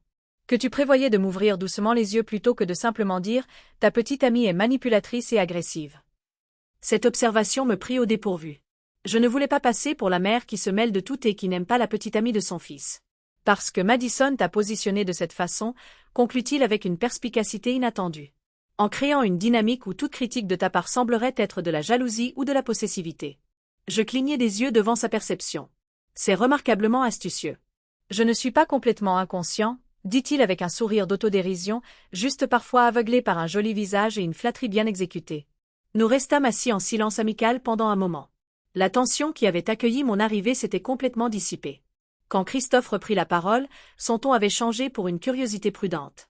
Que tu prévoyais de m'ouvrir doucement les yeux plutôt que de simplement dire « ta petite amie est manipulatrice et agressive ». Cette observation me prit au dépourvu. Je ne voulais pas passer pour la mère qui se mêle de tout et qui n'aime pas la petite amie de son fils. Parce que Madison t'a positionné de cette façon, conclut-il avec une perspicacité inattendue. En créant une dynamique où toute critique de ta part semblerait être de la jalousie ou de la possessivité. Je clignai des yeux devant sa perception. C'est remarquablement astucieux. Je ne suis pas complètement inconscient, dit-il avec un sourire d'autodérision, juste parfois aveuglé par un joli visage et une flatterie bien exécutée. Nous restâmes assis en silence amical pendant un moment. La tension qui avait accueilli mon arrivée s'était complètement dissipée. Quand Christophe reprit la parole, son ton avait changé pour une curiosité prudente.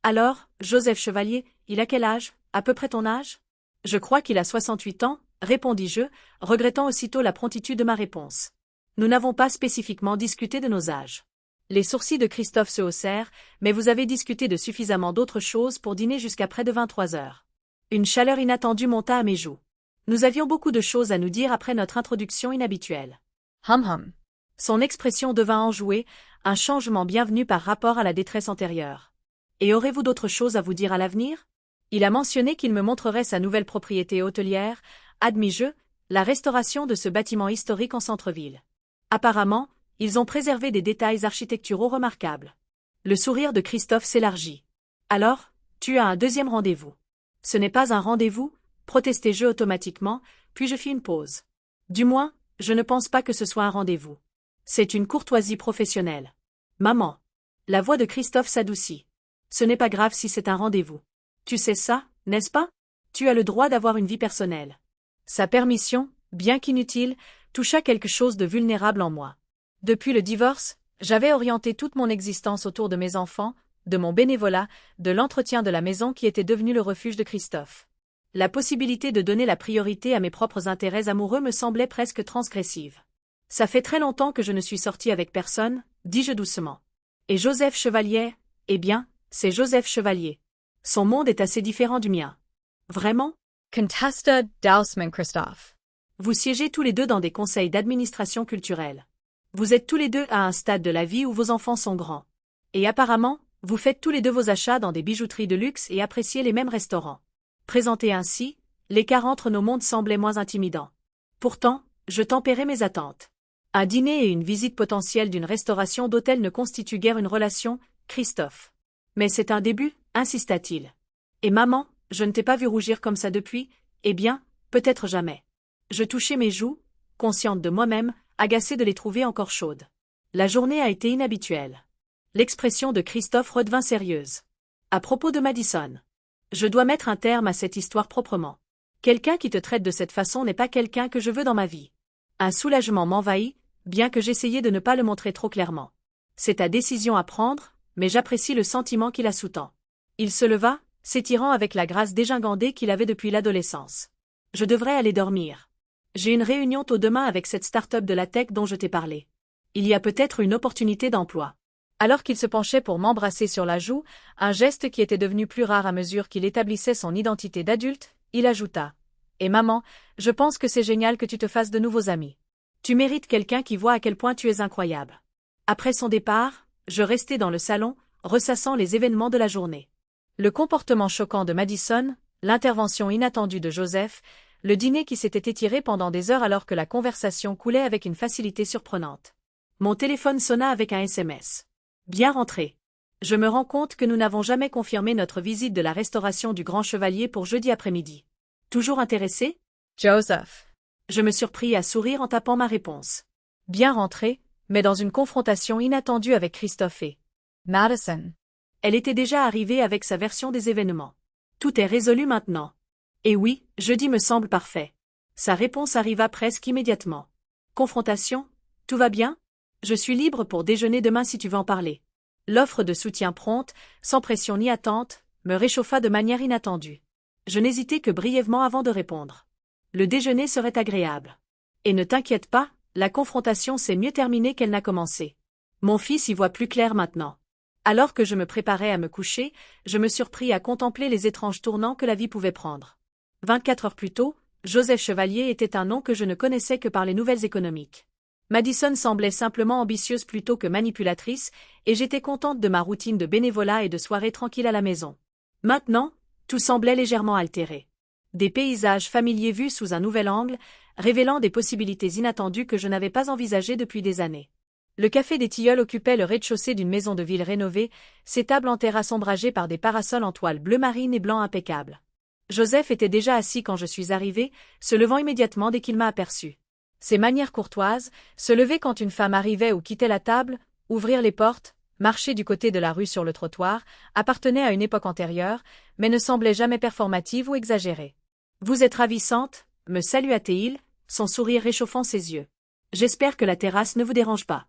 Alors, Joseph Chevalier, il a quel âge, à peu près ton âge? Je crois qu'il a 68 ans, répondis-je, regrettant aussitôt la promptitude de ma réponse. Nous n'avons pas spécifiquement discuté de nos âges. Les sourcils de Christophe se haussèrent, mais vous avez discuté de suffisamment d'autres choses pour dîner jusqu'à près de 23 heures. Une chaleur inattendue monta à mes joues. Nous avions beaucoup de choses à nous dire après notre introduction inhabituelle. Hum hum. Son expression devint enjouée, un changement bienvenu par rapport à la détresse antérieure. Et aurez-vous d'autres choses à vous dire à l'avenir? Il a mentionné qu'il me montrerait sa nouvelle propriété hôtelière, admis-je, la restauration de ce bâtiment historique en centre-ville. Apparemment, ils ont préservé des détails architecturaux remarquables. Le sourire de Christophe s'élargit. Alors, tu as un deuxième rendez-vous. Ce n'est pas un rendez-vous, protestai-je automatiquement, puis je fis une pause. Du moins, je ne pense pas que ce soit un rendez-vous. C'est une courtoisie professionnelle. Maman. La voix de Christophe s'adoucit. Ce n'est pas grave si c'est un rendez-vous. Tu sais ça, n'est-ce pas? Tu as le droit d'avoir une vie personnelle. Sa permission, bien qu'inutile, toucha quelque chose de vulnérable en moi. Depuis le divorce, j'avais orienté toute mon existence autour de mes enfants, de mon bénévolat, de l'entretien de la maison qui était devenu le refuge de Christophe. La possibilité de donner la priorité à mes propres intérêts amoureux me semblait presque transgressive. Ça fait très longtemps que je ne suis sortie avec personne, dis-je doucement. Et Joseph Chevalier, eh bien, c'est Joseph Chevalier. Son monde est assez différent du mien. Vraiment? Contesta Dausman Christophe. Vous siégez tous les deux dans des conseils d'administration culturelle. Vous êtes tous les deux à un stade de la vie où vos enfants sont grands. Et apparemment, vous faites tous les deux vos achats dans des bijouteries de luxe et appréciez les mêmes restaurants. Présenté ainsi, l'écart entre nos mondes semblait moins intimidant. Pourtant, je tempérais mes attentes. Un dîner et une visite potentielle d'une restauration d'hôtel ne constituent guère une relation, Christophe. Mais c'est un début, insista-t-il. Et maman, je ne t'ai pas vu rougir comme ça depuis, eh bien, peut-être jamais. Je touchai mes joues, consciente de moi-même, agacée de les trouver encore chaudes. La journée a été inhabituelle. L'expression de Christophe redevint sérieuse. À propos de Madison. Je dois mettre un terme à cette histoire proprement. Quelqu'un qui te traite de cette façon n'est pas quelqu'un que je veux dans ma vie. Un soulagement m'envahit, bien que j'essayais de ne pas le montrer trop clairement. C'est ta décision à prendre, mais j'apprécie le sentiment qui la sous-tend. Il se leva, s'étirant avec la grâce dégingandée qu'il avait depuis l'adolescence. Je devrais aller dormir. J'ai une réunion tôt demain avec cette start-up de la tech dont je t'ai parlé. Il y a peut-être une opportunité d'emploi. Alors qu'il se penchait pour m'embrasser sur la joue, un geste qui était devenu plus rare à mesure qu'il établissait son identité d'adulte, il ajouta. Et maman, je pense que c'est génial que tu te fasses de nouveaux amis. Tu mérites quelqu'un qui voit à quel point tu es incroyable. Après son départ, je restai dans le salon, ressassant les événements de la journée. Le comportement choquant de Madison, l'intervention inattendue de Joseph, le dîner qui s'était étiré pendant des heures alors que la conversation coulait avec une facilité surprenante. Mon téléphone sonna avec un SMS. Bien rentré. Je me rends compte que nous n'avons jamais confirmé notre visite de la restauration du Grand Chevalier pour jeudi après-midi. Toujours intéressé? Joseph. Je me surpris à sourire en tapant ma réponse. Bien rentré, mais dans une confrontation inattendue avec Christophe et Madison. Elle était déjà arrivée avec sa version des événements. Tout est résolu maintenant. Et oui, jeudi me semble parfait. Sa réponse arriva presque immédiatement. Confrontation? Tout va bien? Je suis libre pour déjeuner demain si tu veux en parler. L'offre de soutien prompte, sans pression ni attente, me réchauffa de manière inattendue. Je n'hésitai que brièvement avant de répondre. Le déjeuner serait agréable. Et ne t'inquiète pas, la confrontation s'est mieux terminée qu'elle n'a commencé. Mon fils y voit plus clair maintenant. Alors que je me préparais à me coucher, je me surpris à contempler les étranges tournants que la vie pouvait prendre. 24 heures plus tôt, Joseph Chevalier était un nom que je ne connaissais que par les nouvelles économiques. Madison semblait simplement ambitieuse plutôt que manipulatrice, et j'étais contente de ma routine de bénévolat et de soirées tranquilles à la maison. Maintenant, tout semblait légèrement altéré. Des paysages familiers vus sous un nouvel angle, révélant des possibilités inattendues que je n'avais pas envisagées depuis des années. Le café des Tilleuls occupait le rez-de-chaussée d'une maison de ville rénovée, ses tables en terrasse ombragées par des parasols en toile bleu marine et blanc impeccable. Joseph était déjà assis quand je suis arrivée, se levant immédiatement dès qu'il m'a aperçu. Ses manières courtoises, se lever quand une femme arrivait ou quittait la table, ouvrir les portes, marcher du côté de la rue sur le trottoir, appartenaient à une époque antérieure, mais ne semblaient jamais performatives ou exagérées. « Vous êtes ravissante », me salua-t-il, son sourire réchauffant ses yeux. « J'espère que la terrasse ne vous dérange pas. »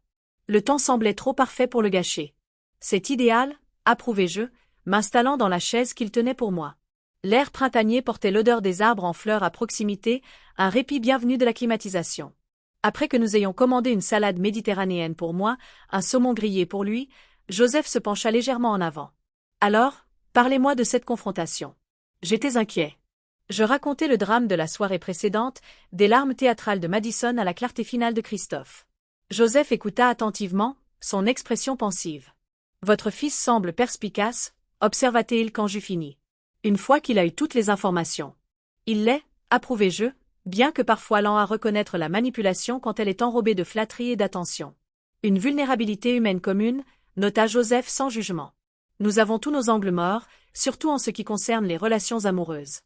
Le temps semblait trop parfait pour le gâcher. « C'est idéal », approuvai-je, m'installant dans la chaise qu'il tenait pour moi. L'air printanier portait l'odeur des arbres en fleurs à proximité, un répit bienvenu de la climatisation. Après que nous ayons commandé une salade méditerranéenne pour moi, un saumon grillé pour lui, Joseph se pencha légèrement en avant. « Alors, parlez-moi de cette confrontation. » J'étais inquiet. Je racontai le drame de la soirée précédente, des larmes théâtrales de Madison à la clarté finale de Christophe. Joseph écouta attentivement, son expression pensive. « Votre fils semble perspicace, observa-t-il quand j'eus fini. Une fois qu'il a eu toutes les informations. Il l'est, approuvai-je, bien que parfois lent à reconnaître la manipulation quand elle est enrobée de flatterie et d'attention. Une vulnérabilité humaine commune, nota Joseph sans jugement. Nous avons tous nos angles morts, surtout en ce qui concerne les relations amoureuses.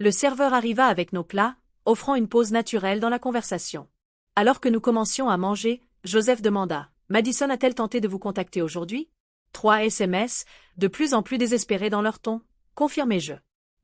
Le serveur arriva avec nos plats, offrant une pause naturelle dans la conversation. Alors que nous commencions à manger, Joseph demanda « Madison a-t-elle tenté de vous contacter aujourd'hui ?» 3 SMS, de plus en plus désespérés dans leur ton. Confirmai-je.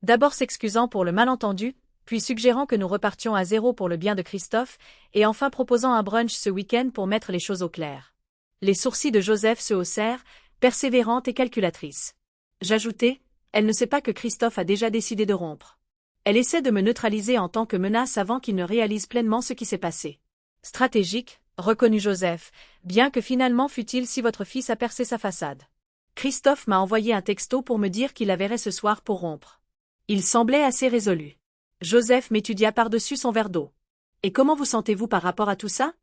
D'abord s'excusant pour le malentendu, puis suggérant que nous repartions à zéro pour le bien de Christophe, et enfin proposant un brunch ce week-end pour mettre les choses au clair. Les sourcils de Joseph se haussèrent, persévérante et calculatrice. J'ajoutai, elle ne sait pas que Christophe a déjà décidé de rompre. Elle essaie de me neutraliser en tant que menace avant qu'il ne réalise pleinement ce qui s'est passé. Stratégique, reconnut Joseph, bien que finalement fût-il si votre fils a percé sa façade. Christophe m'a envoyé un texto pour me dire qu'il la verrait ce soir pour rompre. Il semblait assez résolu. Joseph m'étudia par-dessus son verre d'eau. Et comment vous sentez-vous par rapport à tout ça?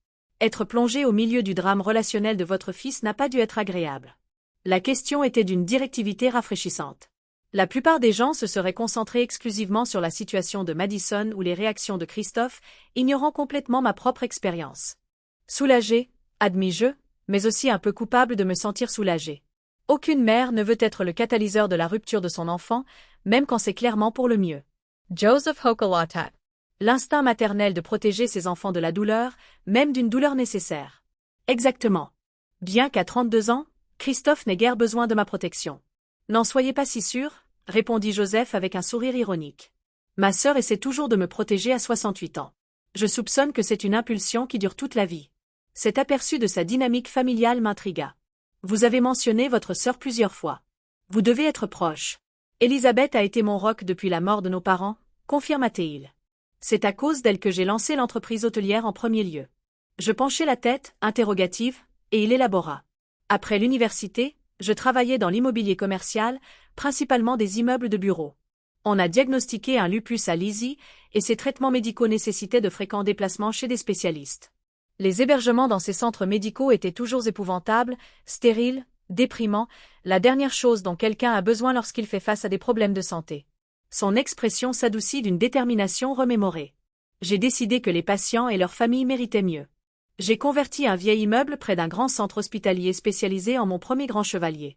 Être plongé au milieu du drame relationnel de votre fils n'a pas dû être agréable. La question était d'une directivité rafraîchissante. La plupart des gens se seraient concentrés exclusivement sur la situation de Madison ou les réactions de Christophe, ignorant complètement ma propre expérience. Soulagé, admis-je, mais aussi un peu coupable de me sentir soulagé. Aucune mère ne veut être le catalyseur de la rupture de son enfant, même quand c'est clairement pour le mieux. Joseph Hochelatet. L'instinct maternel de protéger ses enfants de la douleur, même d'une douleur nécessaire. Exactement. Bien qu'à 32 ans, Christophe n'ait guère besoin de ma protection. N'en soyez pas si sûr, répondit Joseph avec un sourire ironique. Ma sœur essaie toujours de me protéger à 68 ans. Je soupçonne que c'est une impulsion qui dure toute la vie. Cet aperçu de sa dynamique familiale m'intrigua. Vous avez mentionné votre sœur plusieurs fois. Vous devez être proche. Elisabeth a été mon roc depuis la mort de nos parents, confirma-t-il. C'est à cause d'elle que j'ai lancé l'entreprise hôtelière en premier lieu. Je penchai la tête, interrogative, et il élabora. Après l'université, je travaillais dans l'immobilier commercial, principalement des immeubles de bureaux. On a diagnostiqué un lupus à Lizzie, et ses traitements médicaux nécessitaient de fréquents déplacements chez des spécialistes. Les hébergements dans ces centres médicaux étaient toujours épouvantables, stériles, déprimants, la dernière chose dont quelqu'un a besoin lorsqu'il fait face à des problèmes de santé. Son expression s'adoucit d'une détermination remémorée. J'ai décidé que les patients et leurs familles méritaient mieux. J'ai converti un vieil immeuble près d'un grand centre hospitalier spécialisé en mon premier grand chevalier.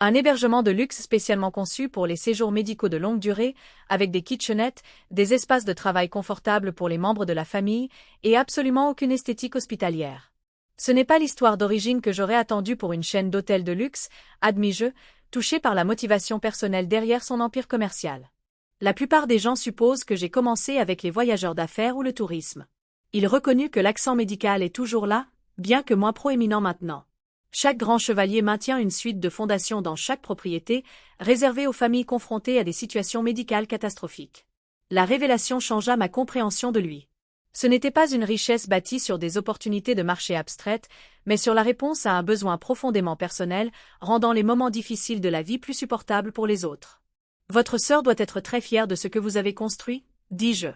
Un hébergement de luxe spécialement conçu pour les séjours médicaux de longue durée, avec des kitchenettes, des espaces de travail confortables pour les membres de la famille, et absolument aucune esthétique hospitalière. Ce n'est pas l'histoire d'origine que j'aurais attendue pour une chaîne d'hôtels de luxe, admis-je, touché par la motivation personnelle derrière son empire commercial. La plupart des gens supposent que j'ai commencé avec les voyageurs d'affaires ou le tourisme. Il reconnut que l'accent médical est toujours là, bien que moins proéminent maintenant. Chaque grand chevalier maintient une suite de fondations dans chaque propriété, réservée aux familles confrontées à des situations médicales catastrophiques. La révélation changea ma compréhension de lui. Ce n'était pas une richesse bâtie sur des opportunités de marché abstraites, mais sur la réponse à un besoin profondément personnel, rendant les moments difficiles de la vie plus supportables pour les autres. Votre sœur doit être très fière de ce que vous avez construit, dis-je.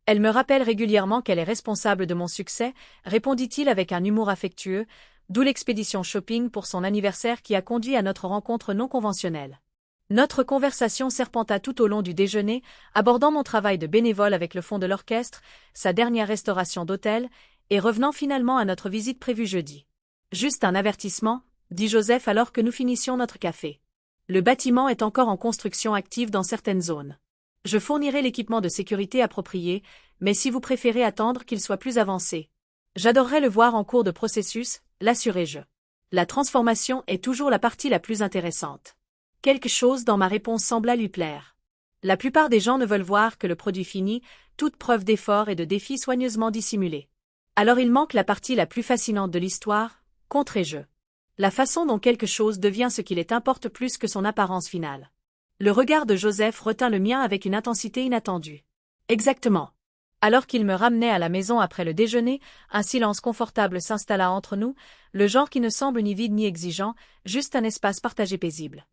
Elle me rappelle régulièrement qu'elle est responsable de mon succès, répondit-il avec un humour affectueux, d'où l'expédition shopping pour son anniversaire qui a conduit à notre rencontre non conventionnelle. Notre conversation serpenta tout au long du déjeuner, abordant mon travail de bénévole avec le fond de l'orchestre, sa dernière restauration d'hôtel, et revenant finalement à notre visite prévue jeudi. Juste un avertissement, dit Joseph alors que nous finissions notre café. Le bâtiment est encore en construction active dans certaines zones. Je fournirai l'équipement de sécurité approprié, mais si vous préférez attendre qu'il soit plus avancé. J'adorerais le voir en cours de processus, l'assurai-je. La transformation est toujours la partie la plus intéressante. Quelque chose dans ma réponse sembla lui plaire. La plupart des gens ne veulent voir que le produit fini, toute preuve d'effort et de défi soigneusement dissimulé. Alors il manque la partie la plus fascinante de l'histoire, contrai-je. La façon dont quelque chose devient ce qu'il est importe plus que son apparence finale. Le regard de Joseph retint le mien avec une intensité inattendue. Exactement. Alors qu'il me ramenait à la maison après le déjeuner, un silence confortable s'installa entre nous, le genre qui ne semble ni vide ni exigeant, juste un espace partagé paisible.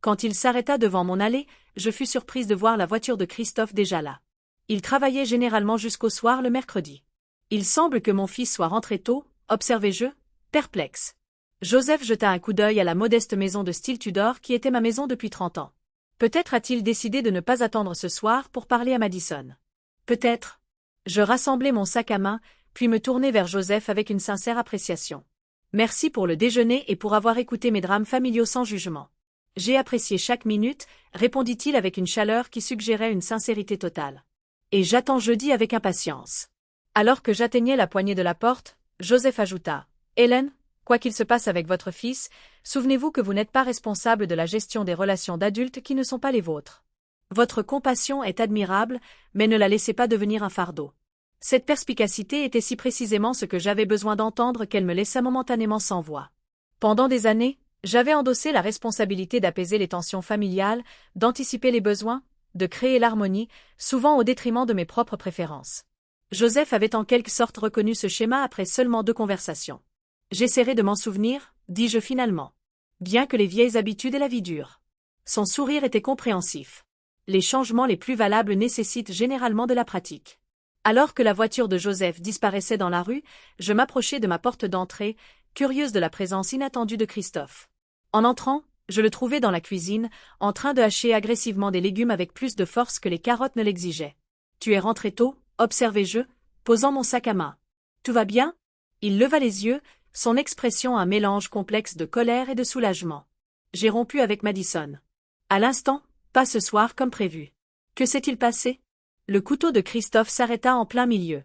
Quand il s'arrêta devant mon allée, je fus surprise de voir la voiture de Christophe déjà là. Il travaillait généralement jusqu'au soir le mercredi. Il semble que mon fils soit rentré tôt, observai-je, perplexe. Joseph jeta un coup d'œil à la modeste maison de style Tudor qui était ma maison depuis 30 ans. Peut-être a-t-il décidé de ne pas attendre ce soir pour parler à Madison. Peut-être. Je rassemblai mon sac à main, puis me tournai vers Joseph avec une sincère appréciation. Merci pour le déjeuner et pour avoir écouté mes drames familiaux sans jugement. J'ai apprécié chaque minute, répondit-il avec une chaleur qui suggérait une sincérité totale. Et j'attends jeudi avec impatience. Alors que j'atteignais la poignée de la porte, Joseph ajouta. Hélène, quoi qu'il se passe avec votre fils, souvenez-vous que vous n'êtes pas responsable de la gestion des relations d'adultes qui ne sont pas les vôtres. Votre compassion est admirable, mais ne la laissez pas devenir un fardeau. Cette perspicacité était si précisément ce que j'avais besoin d'entendre qu'elle me laissa momentanément sans voix. Pendant des années, j'avais endossé la responsabilité d'apaiser les tensions familiales, d'anticiper les besoins, de créer l'harmonie, souvent au détriment de mes propres préférences. Joseph avait en quelque sorte reconnu ce schéma après seulement 2 conversations. J'essaierai de m'en souvenir, dis-je finalement. Bien que les vieilles habitudes et la vie dure. Son sourire était compréhensif. Les changements les plus valables nécessitent généralement de la pratique. Alors que la voiture de Joseph disparaissait dans la rue, je m'approchai de ma porte d'entrée, curieuse de la présence inattendue de Christophe. En entrant, je le trouvai dans la cuisine, en train de hacher agressivement des légumes avec plus de force que les carottes ne l'exigeaient. « Tu es rentré tôt ?» observai-je, posant mon sac à main. « Tout va bien ?» Il leva les yeux, son expression un mélange complexe de colère et de soulagement. « J'ai rompu avec Madison. » À l'instant, pas ce soir comme prévu. Que s'est-il passé? Le couteau de Christophe s'arrêta en plein milieu.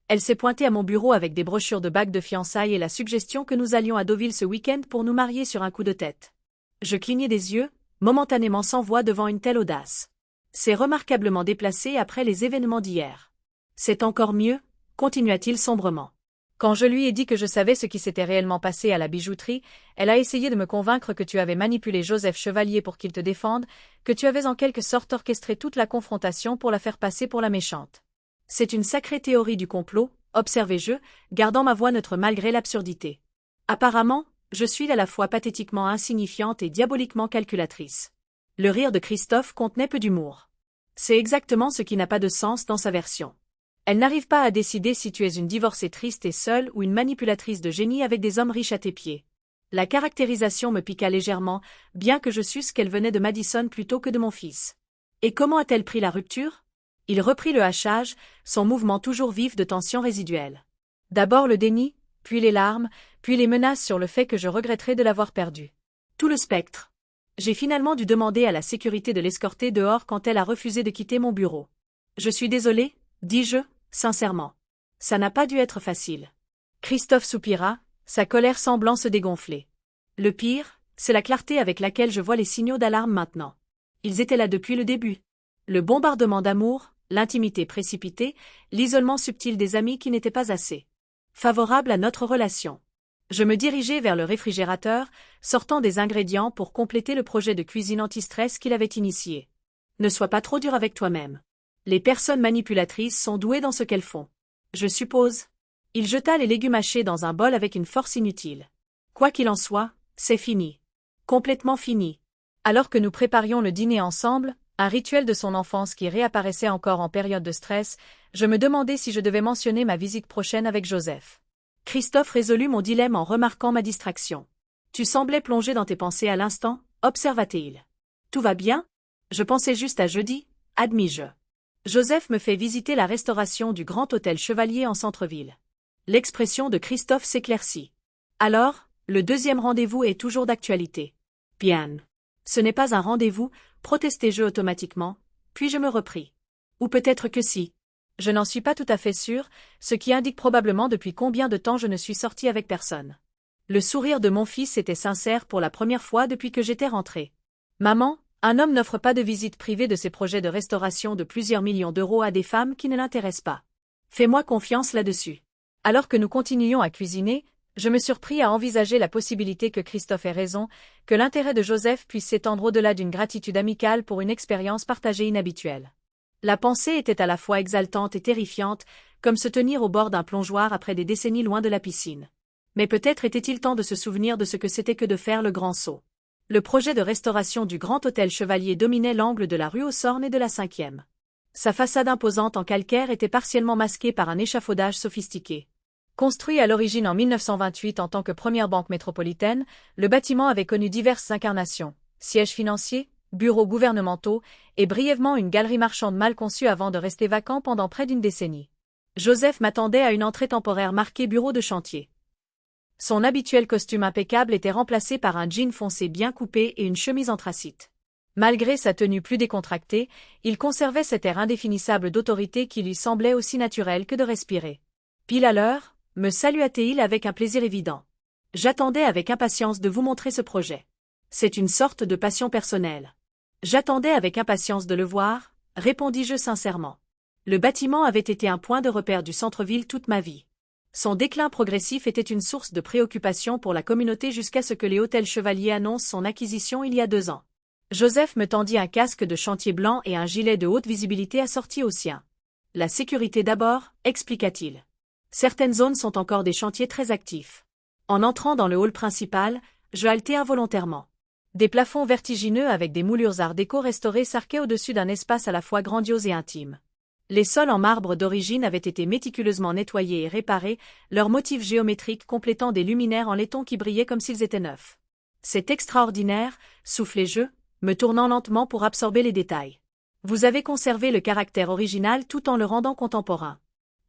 Elle s'est pointée à mon bureau avec des brochures de bagues de fiançailles et la suggestion que nous allions à Deauville ce week-end pour nous marier sur un coup de tête. Je clignai des yeux, momentanément sans voix devant une telle audace. C'est remarquablement déplacé après les événements d'hier. C'est encore mieux, continua-t-il sombrement. Quand je lui ai dit que je savais ce qui s'était réellement passé à la bijouterie, elle a essayé de me convaincre que tu avais manipulé Joseph Chevalier pour qu'il te défende, que tu avais en quelque sorte orchestré toute la confrontation pour la faire passer pour la méchante. C'est une sacrée théorie du complot, observai-je, gardant ma voix neutre malgré l'absurdité. Apparemment, je suis à la fois pathétiquement insignifiante et diaboliquement calculatrice. Le rire de Christophe contenait peu d'humour. C'est exactement ce qui n'a pas de sens dans sa version. Elle n'arrive pas à décider si tu es une divorcée triste et seule ou une manipulatrice de génie avec des hommes riches à tes pieds. La caractérisation me piqua légèrement, bien que je susse qu'elle venait de Madison plutôt que de mon fils. Et comment a-t-elle pris la rupture? Il reprit le hachage, son mouvement toujours vif de tension résiduelle. D'abord le déni, puis les larmes, puis les menaces sur le fait que je regretterais de l'avoir perdu. Tout le spectre. J'ai finalement dû demander à la sécurité de l'escorter dehors quand elle a refusé de quitter mon bureau. Je suis désolé, dis-je, sincèrement. Ça n'a pas dû être facile. Christophe soupira, sa colère semblant se dégonfler. Le pire, c'est la clarté avec laquelle je vois les signaux d'alarme maintenant. Ils étaient là depuis le début. Le bombardement d'amour, l'intimité précipitée, l'isolement subtil des amis qui n'étaient pas assez favorables à notre relation. Je me dirigeai vers le réfrigérateur, sortant des ingrédients pour compléter le projet de cuisine anti-stress qu'il avait initié. Ne sois pas trop dur avec toi-même. Les personnes manipulatrices sont douées dans ce qu'elles font. Je suppose. Il jeta les légumes hachés dans un bol avec une force inutile. Quoi qu'il en soit, c'est fini. Complètement fini. Alors que nous préparions le dîner ensemble, un rituel de son enfance qui réapparaissait encore en période de stress, Je me demandais si je devais mentionner ma visite prochaine avec Joseph. Christophe résolut mon dilemme en remarquant ma distraction. Tu semblais plongé dans tes pensées à l'instant, observa-t-il. Tout va bien? Je pensais juste à jeudi, admis-je. Joseph me fait visiter la restauration du Grand Hôtel Chevalier en centre-ville. L'expression de Christophe s'éclaircit. Alors, le deuxième rendez-vous est toujours d'actualité. Bien. Ce n'est pas un rendez-vous, protestai-je automatiquement, puis je me repris. Ou peut-être que si. Je n'en suis pas tout à fait sûr, ce qui indique probablement depuis combien de temps je ne suis sortie avec personne. Le sourire de mon fils était sincère pour la première fois depuis que j'étais rentrée. Maman, un homme n'offre pas de visite privée de ses projets de restauration de plusieurs millions d'euros à des femmes qui ne l'intéressent pas. Fais-moi confiance là-dessus. Alors que nous continuions à cuisiner, je me surpris à envisager la possibilité que Christophe ait raison, que l'intérêt de Joseph puisse s'étendre au-delà d'une gratitude amicale pour une expérience partagée inhabituelle. La pensée était à la fois exaltante et terrifiante, comme se tenir au bord d'un plongeoir après des décennies loin de la piscine. Mais peut-être était-il temps de se souvenir de ce que c'était que de faire le grand saut. Le projet de restauration du Grand Hôtel Chevalier dominait l'angle de la rue aux Sornes et de la 5e. Sa façade imposante en calcaire était partiellement masquée par un échafaudage sophistiqué. Construit à l'origine en 1928 en tant que première banque métropolitaine, le bâtiment avait connu diverses incarnations, sièges financiers, bureaux gouvernementaux et brièvement une galerie marchande mal conçue avant de rester vacant pendant près d'une décennie. Joseph m'attendait à une entrée temporaire marquée bureau de chantier. Son habituel costume impeccable était remplacé par un jean foncé bien coupé et une chemise anthracite. Malgré sa tenue plus décontractée, il conservait cet air indéfinissable d'autorité qui lui semblait aussi naturel que de respirer. Pile à l'heure, me salua-t-il avec un plaisir évident. J'attendais avec impatience de vous montrer ce projet. C'est une sorte de passion personnelle. J'attendais avec impatience de le voir, répondis-je sincèrement. Le bâtiment avait été un point de repère du centre-ville toute ma vie. Son déclin progressif était une source de préoccupation pour la communauté jusqu'à ce que les hôtels Chevalier annoncent son acquisition il y a 2 ans. Joseph me tendit un casque de chantier blanc et un gilet de haute visibilité assorti au sien. La sécurité d'abord, expliqua-t-il. Certaines zones sont encore des chantiers très actifs. En entrant dans le hall principal, je haletai involontairement. Des plafonds vertigineux avec des moulures art déco restaurées s'arquaient au-dessus d'un espace à la fois grandiose et intime. Les sols en marbre d'origine avaient été méticuleusement nettoyés et réparés, leurs motifs géométriques complétant des luminaires en laiton qui brillaient comme s'ils étaient neufs. C'est extraordinaire, soufflai-je, me tournant lentement pour absorber les détails. Vous avez conservé le caractère original tout en le rendant contemporain.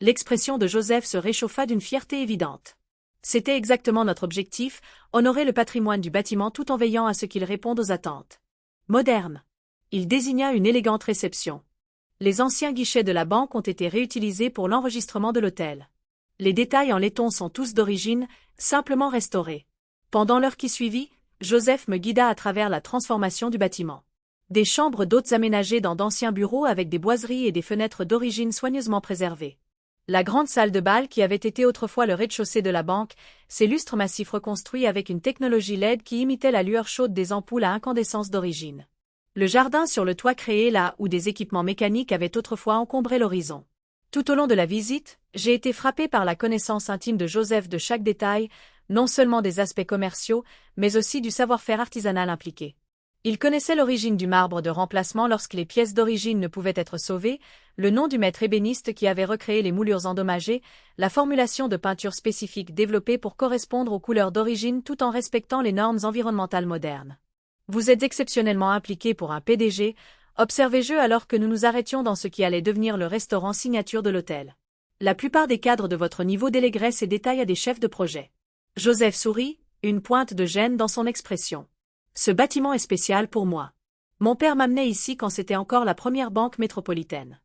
L'expression de Joseph se réchauffa d'une fierté évidente. C'était exactement notre objectif, honorer le patrimoine du bâtiment tout en veillant à ce qu'il réponde aux attentes. Moderne. Il désigna une élégante réception. Les anciens guichets de la banque ont été réutilisés pour l'enregistrement de l'hôtel. Les détails en laiton sont tous d'origine, simplement restaurés. Pendant l'heure qui suivit, Joseph me guida à travers la transformation du bâtiment. Des chambres d'hôtes aménagées dans d'anciens bureaux avec des boiseries et des fenêtres d'origine soigneusement préservées. La grande salle de bal qui avait été autrefois le rez-de-chaussée de la banque, ses lustres massifs reconstruits avec une technologie LED qui imitait la lueur chaude des ampoules à incandescence d'origine. Le jardin sur le toit créé là où des équipements mécaniques avaient autrefois encombré l'horizon. Tout au long de la visite, j'ai été frappé par la connaissance intime de Joseph de chaque détail, non seulement des aspects commerciaux, mais aussi du savoir-faire artisanal impliqué. Il connaissait l'origine du marbre de remplacement lorsque les pièces d'origine ne pouvaient être sauvées, le nom du maître ébéniste qui avait recréé les moulures endommagées, la formulation de peinture spécifique développée pour correspondre aux couleurs d'origine tout en respectant les normes environnementales modernes. Vous êtes exceptionnellement impliqué pour un PDG, observai-je alors que nous nous arrêtions dans ce qui allait devenir le restaurant signature de l'hôtel. La plupart des cadres de votre niveau délégueraient ces détails à des chefs de projet. Joseph sourit, une pointe de gêne dans son expression. Ce bâtiment est spécial pour moi. Mon père m'amenait ici quand c'était encore la première banque métropolitaine.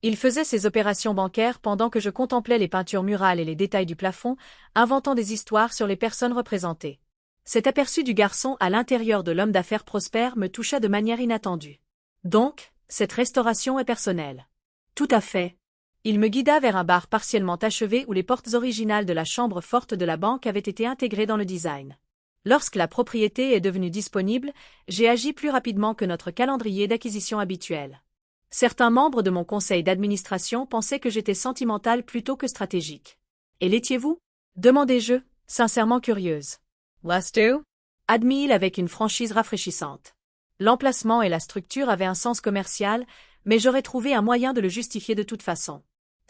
Il faisait ses opérations bancaires pendant que je contemplais les peintures murales et les détails du plafond, inventant des histoires sur les personnes représentées. Cet aperçu du garçon à l'intérieur de l'homme d'affaires prospère me toucha de manière inattendue. Donc, cette restauration est personnelle. Tout à fait. Il me guida vers un bar partiellement achevé où les portes originales de la chambre forte de la banque avaient été intégrées dans le design. Lorsque la propriété est devenue disponible, j'ai agi plus rapidement que notre calendrier d'acquisition habituel. Certains membres de mon conseil d'administration pensaient que j'étais sentimentale plutôt que stratégique. Et l'étiez-vous? Demandai-je, sincèrement curieuse. Let's do? Admit-il avec une franchise rafraîchissante. L'emplacement et la structure avaient un sens commercial, mais j'aurais trouvé un moyen de le justifier de toute façon.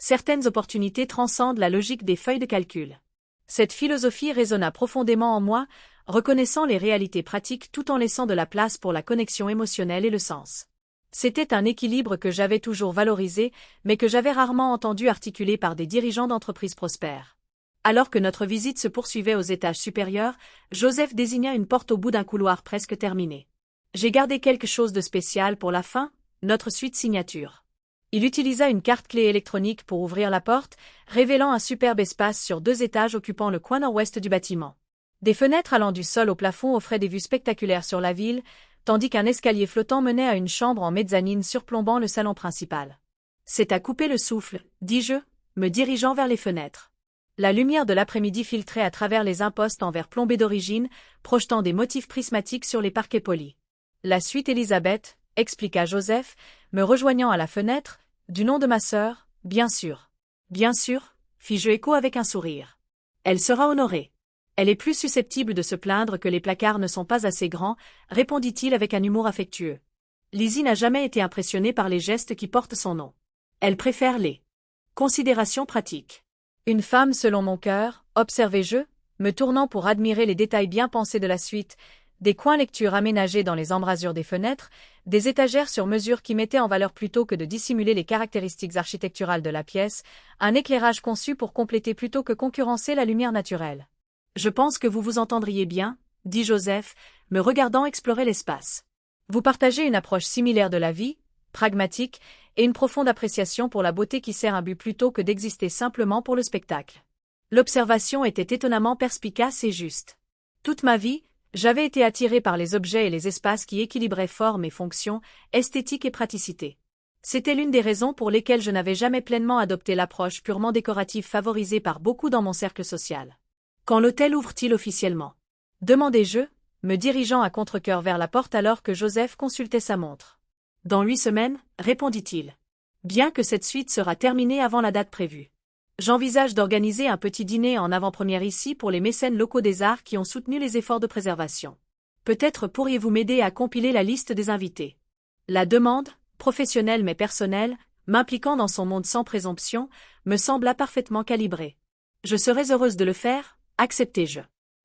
Certaines opportunités transcendent la logique des feuilles de calcul. Cette philosophie résonna profondément en moi, reconnaissant les réalités pratiques tout en laissant de la place pour la connexion émotionnelle et le sens. C'était un équilibre que j'avais toujours valorisé, mais que j'avais rarement entendu articulé par des dirigeants d'entreprises prospères. Alors que notre visite se poursuivait aux étages supérieurs, Joseph désigna une porte au bout d'un couloir presque terminé. J'ai gardé quelque chose de spécial pour la fin, notre suite signature. Il utilisa une carte clé électronique pour ouvrir la porte, révélant un superbe espace sur 2 étages occupant le coin nord-ouest du bâtiment. Des fenêtres allant du sol au plafond offraient des vues spectaculaires sur la ville, tandis qu'un escalier flottant menait à une chambre en mezzanine surplombant le salon principal. « C'est à couper le souffle, dis-je, me dirigeant vers les fenêtres. La lumière de l'après-midi filtrait à travers les impostes en verre plombé d'origine, projetant des motifs prismatiques sur les parquets polis. La suite Elisabeth, expliqua Joseph, me rejoignant à la fenêtre, du nom de ma sœur, bien sûr. Bien sûr, fis-je écho avec un sourire. Elle sera honorée. Elle est plus susceptible de se plaindre que les placards ne sont pas assez grands, répondit-il avec un humour affectueux. Lizzie n'a jamais été impressionnée par les gestes qui portent son nom. Elle préfère les considérations pratiques. Une femme selon mon cœur, observai-je, me tournant pour admirer les détails bien pensés de la suite, des coins lecture aménagés dans les embrasures des fenêtres, des étagères sur mesure qui mettaient en valeur plutôt que de dissimuler les caractéristiques architecturales de la pièce, un éclairage conçu pour compléter plutôt que concurrencer la lumière naturelle. Je pense que vous vous entendriez bien, dit Joseph, me regardant explorer l'espace. Vous partagez une approche similaire de la vie, pragmatique, et une profonde appréciation pour la beauté qui sert un but plutôt que d'exister simplement pour le spectacle. L'observation était étonnamment perspicace et juste. Toute ma vie, j'avais été attiré par les objets et les espaces qui équilibraient forme et fonction, esthétique et praticité. C'était l'une des raisons pour lesquelles je n'avais jamais pleinement adopté l'approche purement décorative favorisée par beaucoup dans mon cercle social. Quand l'hôtel ouvre-t-il officiellement? Demandai-je, me dirigeant à contre-cœur vers la porte alors que Joseph consultait sa montre. Dans 8 semaines, répondit-il. Bien que cette suite sera terminée avant la date prévue. J'envisage d'organiser un petit dîner en avant-première ici pour les mécènes locaux des arts qui ont soutenu les efforts de préservation. Peut-être pourriez-vous m'aider à compiler la liste des invités. La demande, professionnelle mais personnelle, m'impliquant dans son monde sans présomption, me sembla parfaitement calibrée. Je serais heureuse de le faire, acceptai-je.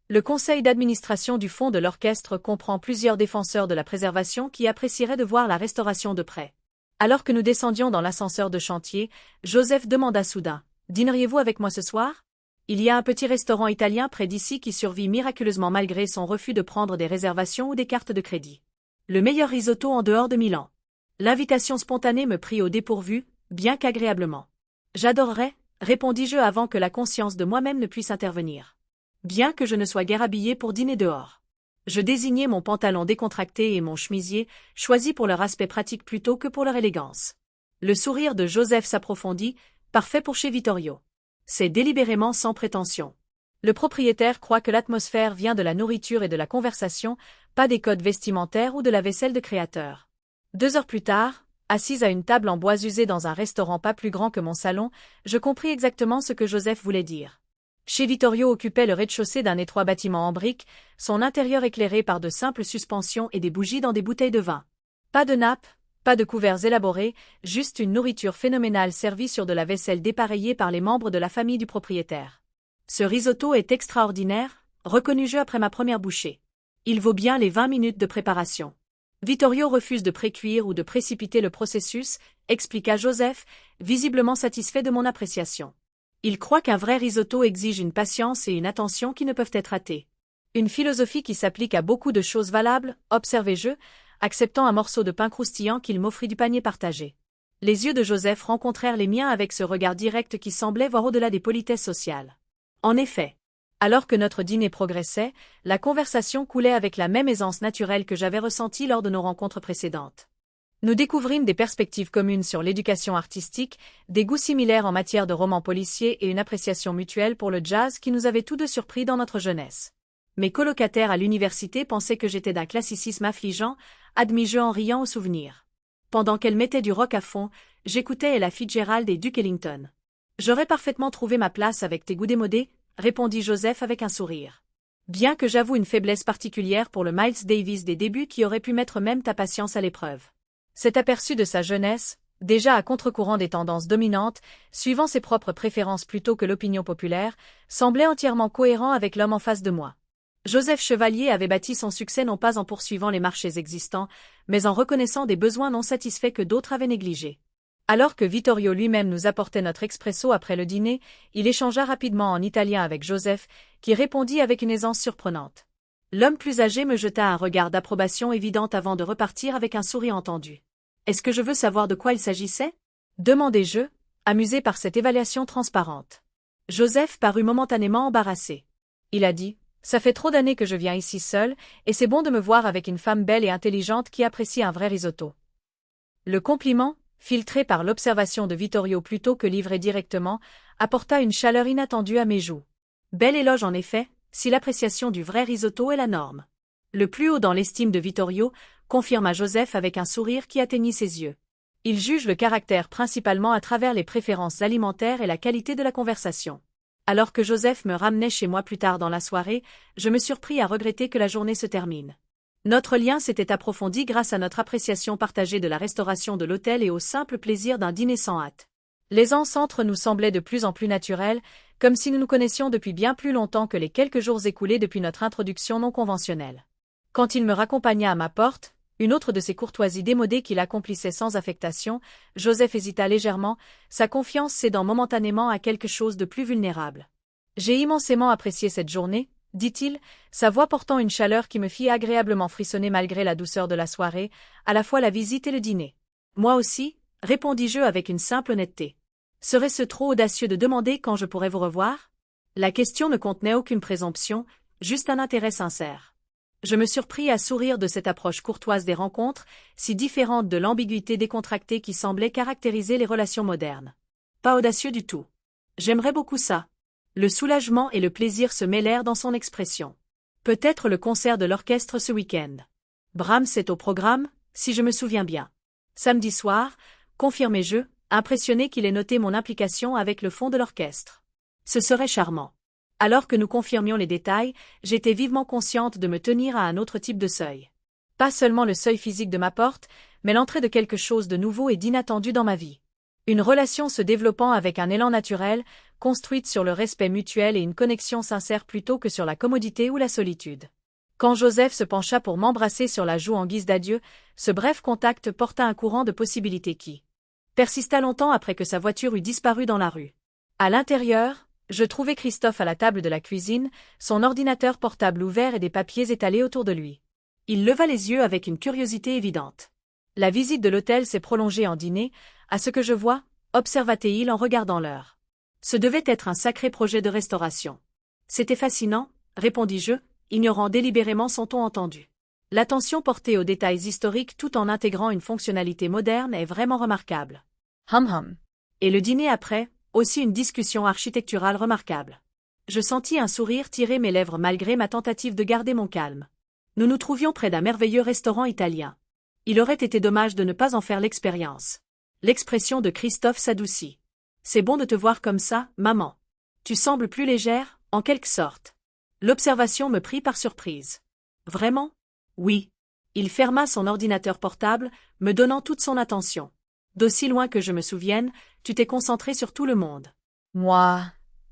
Le conseil d'administration du fonds de l'orchestre comprend plusieurs défenseurs de la préservation qui apprécieraient de voir la restauration de près. Alors que nous descendions dans l'ascenseur de chantier, Joseph demanda soudain. « Dîneriez-vous avec moi ce soir? Il y a un petit restaurant italien près d'ici qui survit miraculeusement malgré son refus de prendre des réservations ou des cartes de crédit. Le meilleur risotto en dehors de Milan. » L'invitation spontanée me prit au dépourvu, bien qu'agréablement. « J'adorerais, répondis-je avant que la conscience de moi-même ne puisse intervenir. Bien que je ne sois guère habillé pour dîner dehors. Je désignai mon pantalon décontracté et mon chemisier, choisis pour leur aspect pratique plutôt que pour leur élégance. Le sourire de Joseph s'approfondit, parfait pour chez Vittorio. C'est délibérément sans prétention. Le propriétaire croit que l'atmosphère vient de la nourriture et de la conversation, pas des codes vestimentaires ou de la vaisselle de créateur. 2 heures plus tard, assise à une table en bois usé dans un restaurant pas plus grand que mon salon, je compris exactement ce que Joseph voulait dire. Chez Vittorio occupait le rez-de-chaussée d'un étroit bâtiment en briques, son intérieur éclairé par de simples suspensions et des bougies dans des bouteilles de vin. Pas de nappe, pas de couverts élaborés, juste une nourriture phénoménale servie sur de la vaisselle dépareillée par les membres de la famille du propriétaire. Ce risotto est extraordinaire, reconnus-je après ma première bouchée. Il vaut bien les 20 minutes de préparation. Vittorio refuse de précuire ou de précipiter le processus, expliqua Joseph, visiblement satisfait de mon appréciation. Il croit qu'un vrai risotto exige une patience et une attention qui ne peuvent être ratées. Une philosophie qui s'applique à beaucoup de choses valables, observai-je, acceptant un morceau de pain croustillant qu'il m'offrit du panier partagé. Les yeux de Joseph rencontrèrent les miens avec ce regard direct qui semblait voir au-delà des politesses sociales. En effet, alors que notre dîner progressait, la conversation coulait avec la même aisance naturelle que j'avais ressentie lors de nos rencontres précédentes. Nous découvrîmes des perspectives communes sur l'éducation artistique, des goûts similaires en matière de romans policiers et une appréciation mutuelle pour le jazz qui nous avait tous deux surpris dans notre jeunesse. Mes colocataires à l'université pensaient que j'étais d'un classicisme affligeant, admis-je en riant au souvenir. Pendant qu'elle mettait du rock à fond, j'écoutais Ella Fitzgerald et Duke Ellington. J'aurais parfaitement trouvé ma place avec tes goûts démodés, répondit Joseph avec un sourire. Bien que j'avoue une faiblesse particulière pour le Miles Davis des débuts qui aurait pu mettre même ta patience à l'épreuve. Cet aperçu de sa jeunesse, Déjà à contre-courant des tendances dominantes, suivant ses propres préférences plutôt que l'opinion populaire, semblait entièrement cohérent avec l'homme en face de moi. Joseph Chevalier avait bâti son succès non pas en poursuivant les marchés existants, mais en reconnaissant des besoins non satisfaits que d'autres avaient négligés. Alors que Vittorio lui-même nous apportait notre expresso après le dîner, il échangea rapidement en italien avec Joseph, qui répondit avec une aisance surprenante. L'homme plus âgé me jeta un regard d'approbation évidente avant de repartir avec un sourire entendu. « Est-ce que je veux savoir de quoi il s'agissait » demandai-je, amusé par cette évaluation transparente. Joseph parut momentanément embarrassé. Il a dit « Ça fait trop d'années que je viens ici seul, et c'est bon de me voir avec une femme belle et intelligente qui apprécie un vrai risotto. » Le compliment, filtré par l'observation de Vittorio plutôt que livré directement, apporta une chaleur inattendue à mes joues. Bel éloge en effet, si l'appréciation du vrai risotto est la norme. Le plus haut dans l'estime de Vittorio, confirma Joseph avec un sourire qui atteignit ses yeux. Il juge le caractère principalement à travers les préférences alimentaires et la qualité de la conversation. Alors que Joseph me ramenait chez moi plus tard dans la soirée, je me surpris à regretter que la journée se termine. Notre lien s'était approfondi grâce à notre appréciation partagée de la restauration de l'hôtel et au simple plaisir d'un dîner sans hâte. L'aisance entre nous semblait de plus en plus naturelle, comme si nous nous connaissions depuis bien plus longtemps que les quelques jours écoulés depuis notre introduction non conventionnelle. Quand il me raccompagna à ma porte, une autre de ces courtoisies démodées qu'il accomplissait sans affectation, Joseph hésita légèrement, sa confiance cédant momentanément à quelque chose de plus vulnérable. « J'ai immensément apprécié cette journée, » dit-il, sa voix portant une chaleur qui me fit agréablement frissonner malgré la douceur de la soirée, à la fois la visite et le dîner. « Moi aussi, » répondis-je avec une simple honnêteté. « Serait-ce trop audacieux de demander quand je pourrais vous revoir ?» La question ne contenait aucune présomption, juste un intérêt sincère. Je me surpris à sourire de cette approche courtoise des rencontres, si différente de l'ambiguïté décontractée qui semblait caractériser les relations modernes. Pas audacieux du tout. J'aimerais beaucoup ça. Le soulagement et le plaisir se mêlèrent dans son expression. Peut-être le concert de l'orchestre ce week-end. Brahms est au programme, si je me souviens bien. Samedi soir, confirmai-je, impressionné qu'il ait noté mon implication avec le fond de l'orchestre. Ce serait charmant. Alors que nous confirmions les détails, j'étais vivement consciente de me tenir à un autre type de seuil. Pas seulement le seuil physique de ma porte, mais l'entrée de quelque chose de nouveau et d'inattendu dans ma vie. Une relation se développant avec un élan naturel, construite sur le respect mutuel et une connexion sincère plutôt que sur la commodité ou la solitude. Quand Joseph se pencha pour m'embrasser sur la joue en guise d'adieu, ce bref contact porta un courant de possibilités qui persista longtemps après que sa voiture eut disparu dans la rue. À l'intérieur, je trouvai Christophe à la table de la cuisine, son ordinateur portable ouvert et des papiers étalés autour de lui. Il leva les yeux avec une curiosité évidente. La visite de l'hôtel s'est prolongée en dîner, à ce que je vois, observa-t-il en regardant l'heure. Ce devait être un sacré projet de restauration. C'était fascinant, répondis-je, ignorant délibérément son ton entendu. L'attention portée aux détails historiques tout en intégrant une fonctionnalité moderne est vraiment remarquable. Hum. Et le dîner après, aussi une discussion architecturale remarquable. Je sentis un sourire tirer mes lèvres malgré ma tentative de garder mon calme. Nous nous trouvions près d'un merveilleux restaurant italien. Il aurait été dommage de ne pas en faire l'expérience. L'expression de Christophe s'adoucit. C'est bon de te voir comme ça, maman. Tu sembles plus légère, en quelque sorte. L'observation me prit par surprise. Vraiment ? Oui. Il ferma son ordinateur portable, me donnant toute son attention. D'aussi loin que je me souvienne, tu t'es concentré sur tout le monde. Moi,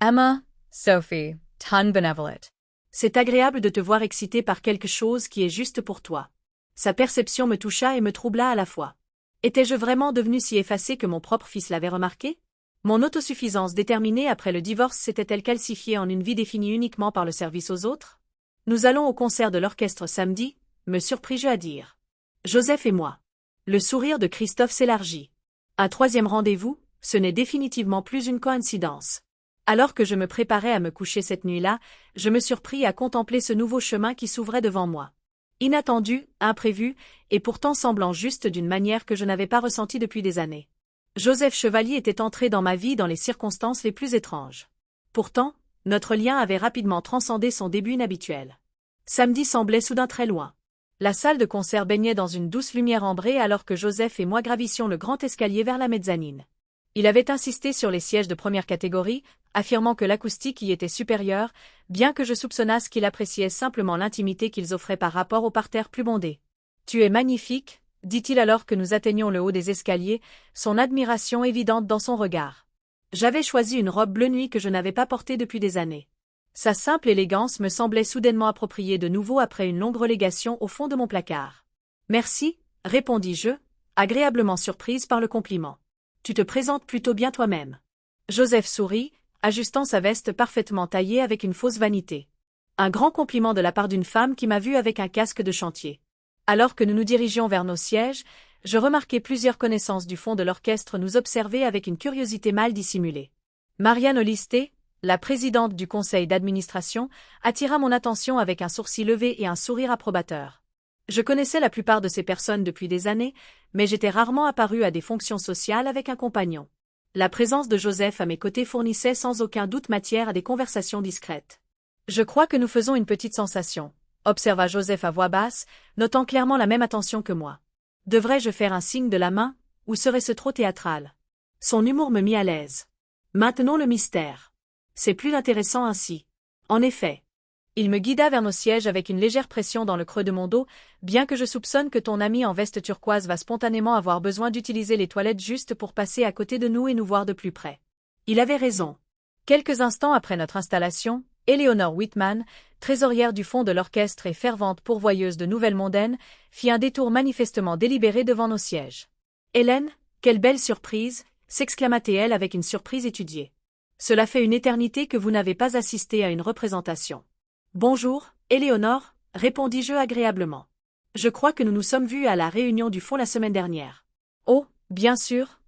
Emma, Sophie, ton benevolent. C'est agréable de te voir excitée par quelque chose qui est juste pour toi. Sa perception me toucha et me troubla à la fois. Étais-je vraiment devenue si effacée que mon propre fils l'avait remarqué ? Mon autosuffisance déterminée après le divorce s'était-elle calcifiée en une vie définie uniquement par le service aux autres ? Nous allons au concert de l'orchestre samedi, me surpris-je à dire. Joseph et moi. Le sourire de Christophe s'élargit. Un troisième rendez-vous, ce n'est définitivement plus une coïncidence. Alors que je me préparais à me coucher cette nuit-là, je me surpris à contempler ce nouveau chemin qui s'ouvrait devant moi. Inattendu, imprévu, et pourtant semblant juste d'une manière que je n'avais pas ressentie depuis des années. Joseph Chevalier était entré dans ma vie dans les circonstances les plus étranges. Pourtant, notre lien avait rapidement transcendé son début inhabituel. Samedi semblait soudain très loin. La salle de concert baignait dans une douce lumière ambrée alors que Joseph et moi gravissions le grand escalier vers la mezzanine. Il avait insisté sur les sièges de première catégorie, affirmant que l'acoustique y était supérieure, bien que je soupçonnasse qu'il appréciait simplement l'intimité qu'ils offraient par rapport au parterre plus bondé. « Tu es magnifique » dit-il alors que nous atteignions le haut des escaliers, son admiration évidente dans son regard. J'avais choisi une robe bleu nuit que je n'avais pas portée depuis des années. Sa simple élégance me semblait soudainement appropriée de nouveau après une longue relégation au fond de mon placard. Merci, répondis-je, agréablement surprise par le compliment. Tu te présentes plutôt bien toi-même. Joseph sourit, ajustant sa veste parfaitement taillée avec une fausse vanité. Un grand compliment de la part d'une femme qui m'a vu avec un casque de chantier. Alors que nous nous dirigions vers nos sièges, je remarquai plusieurs connaissances du fond de l'orchestre nous observer avec une curiosité mal dissimulée. Marianne Olisté, la présidente du conseil d'administration, attira mon attention avec un sourcil levé et un sourire approbateur. Je connaissais la plupart de ces personnes depuis des années, mais j'étais rarement apparu à des fonctions sociales avec un compagnon. La présence de Joseph à mes côtés fournissait sans aucun doute matière à des conversations discrètes. Je crois que nous faisons une petite sensation, observa Joseph à voix basse, notant clairement la même attention que moi. Devrais-je faire un signe de la main, ou serait-ce trop théâtral? Son humour me mit à l'aise. Maintenons le mystère. C'est plus intéressant ainsi. En effet. Il me guida vers nos sièges avec une légère pression dans le creux de mon dos, bien que je soupçonne que ton ami en veste turquoise va spontanément avoir besoin d'utiliser les toilettes juste pour passer à côté de nous et nous voir de plus près. Il avait raison. Quelques instants après notre installation, Eleanor Whitman, trésorière du fond de l'orchestre et fervente pourvoyeuse de nouvelles mondaines, fit un détour manifestement délibéré devant nos sièges. « Hélène, quelle belle surprise !» s'exclama-t-elle avec une surprise étudiée. « Cela fait une éternité que vous n'avez pas assisté à une représentation. »« Bonjour, Éléonore, répondis-je agréablement. Je crois que nous nous sommes vus à la réunion du fond la semaine dernière. »« Oh, bien sûr,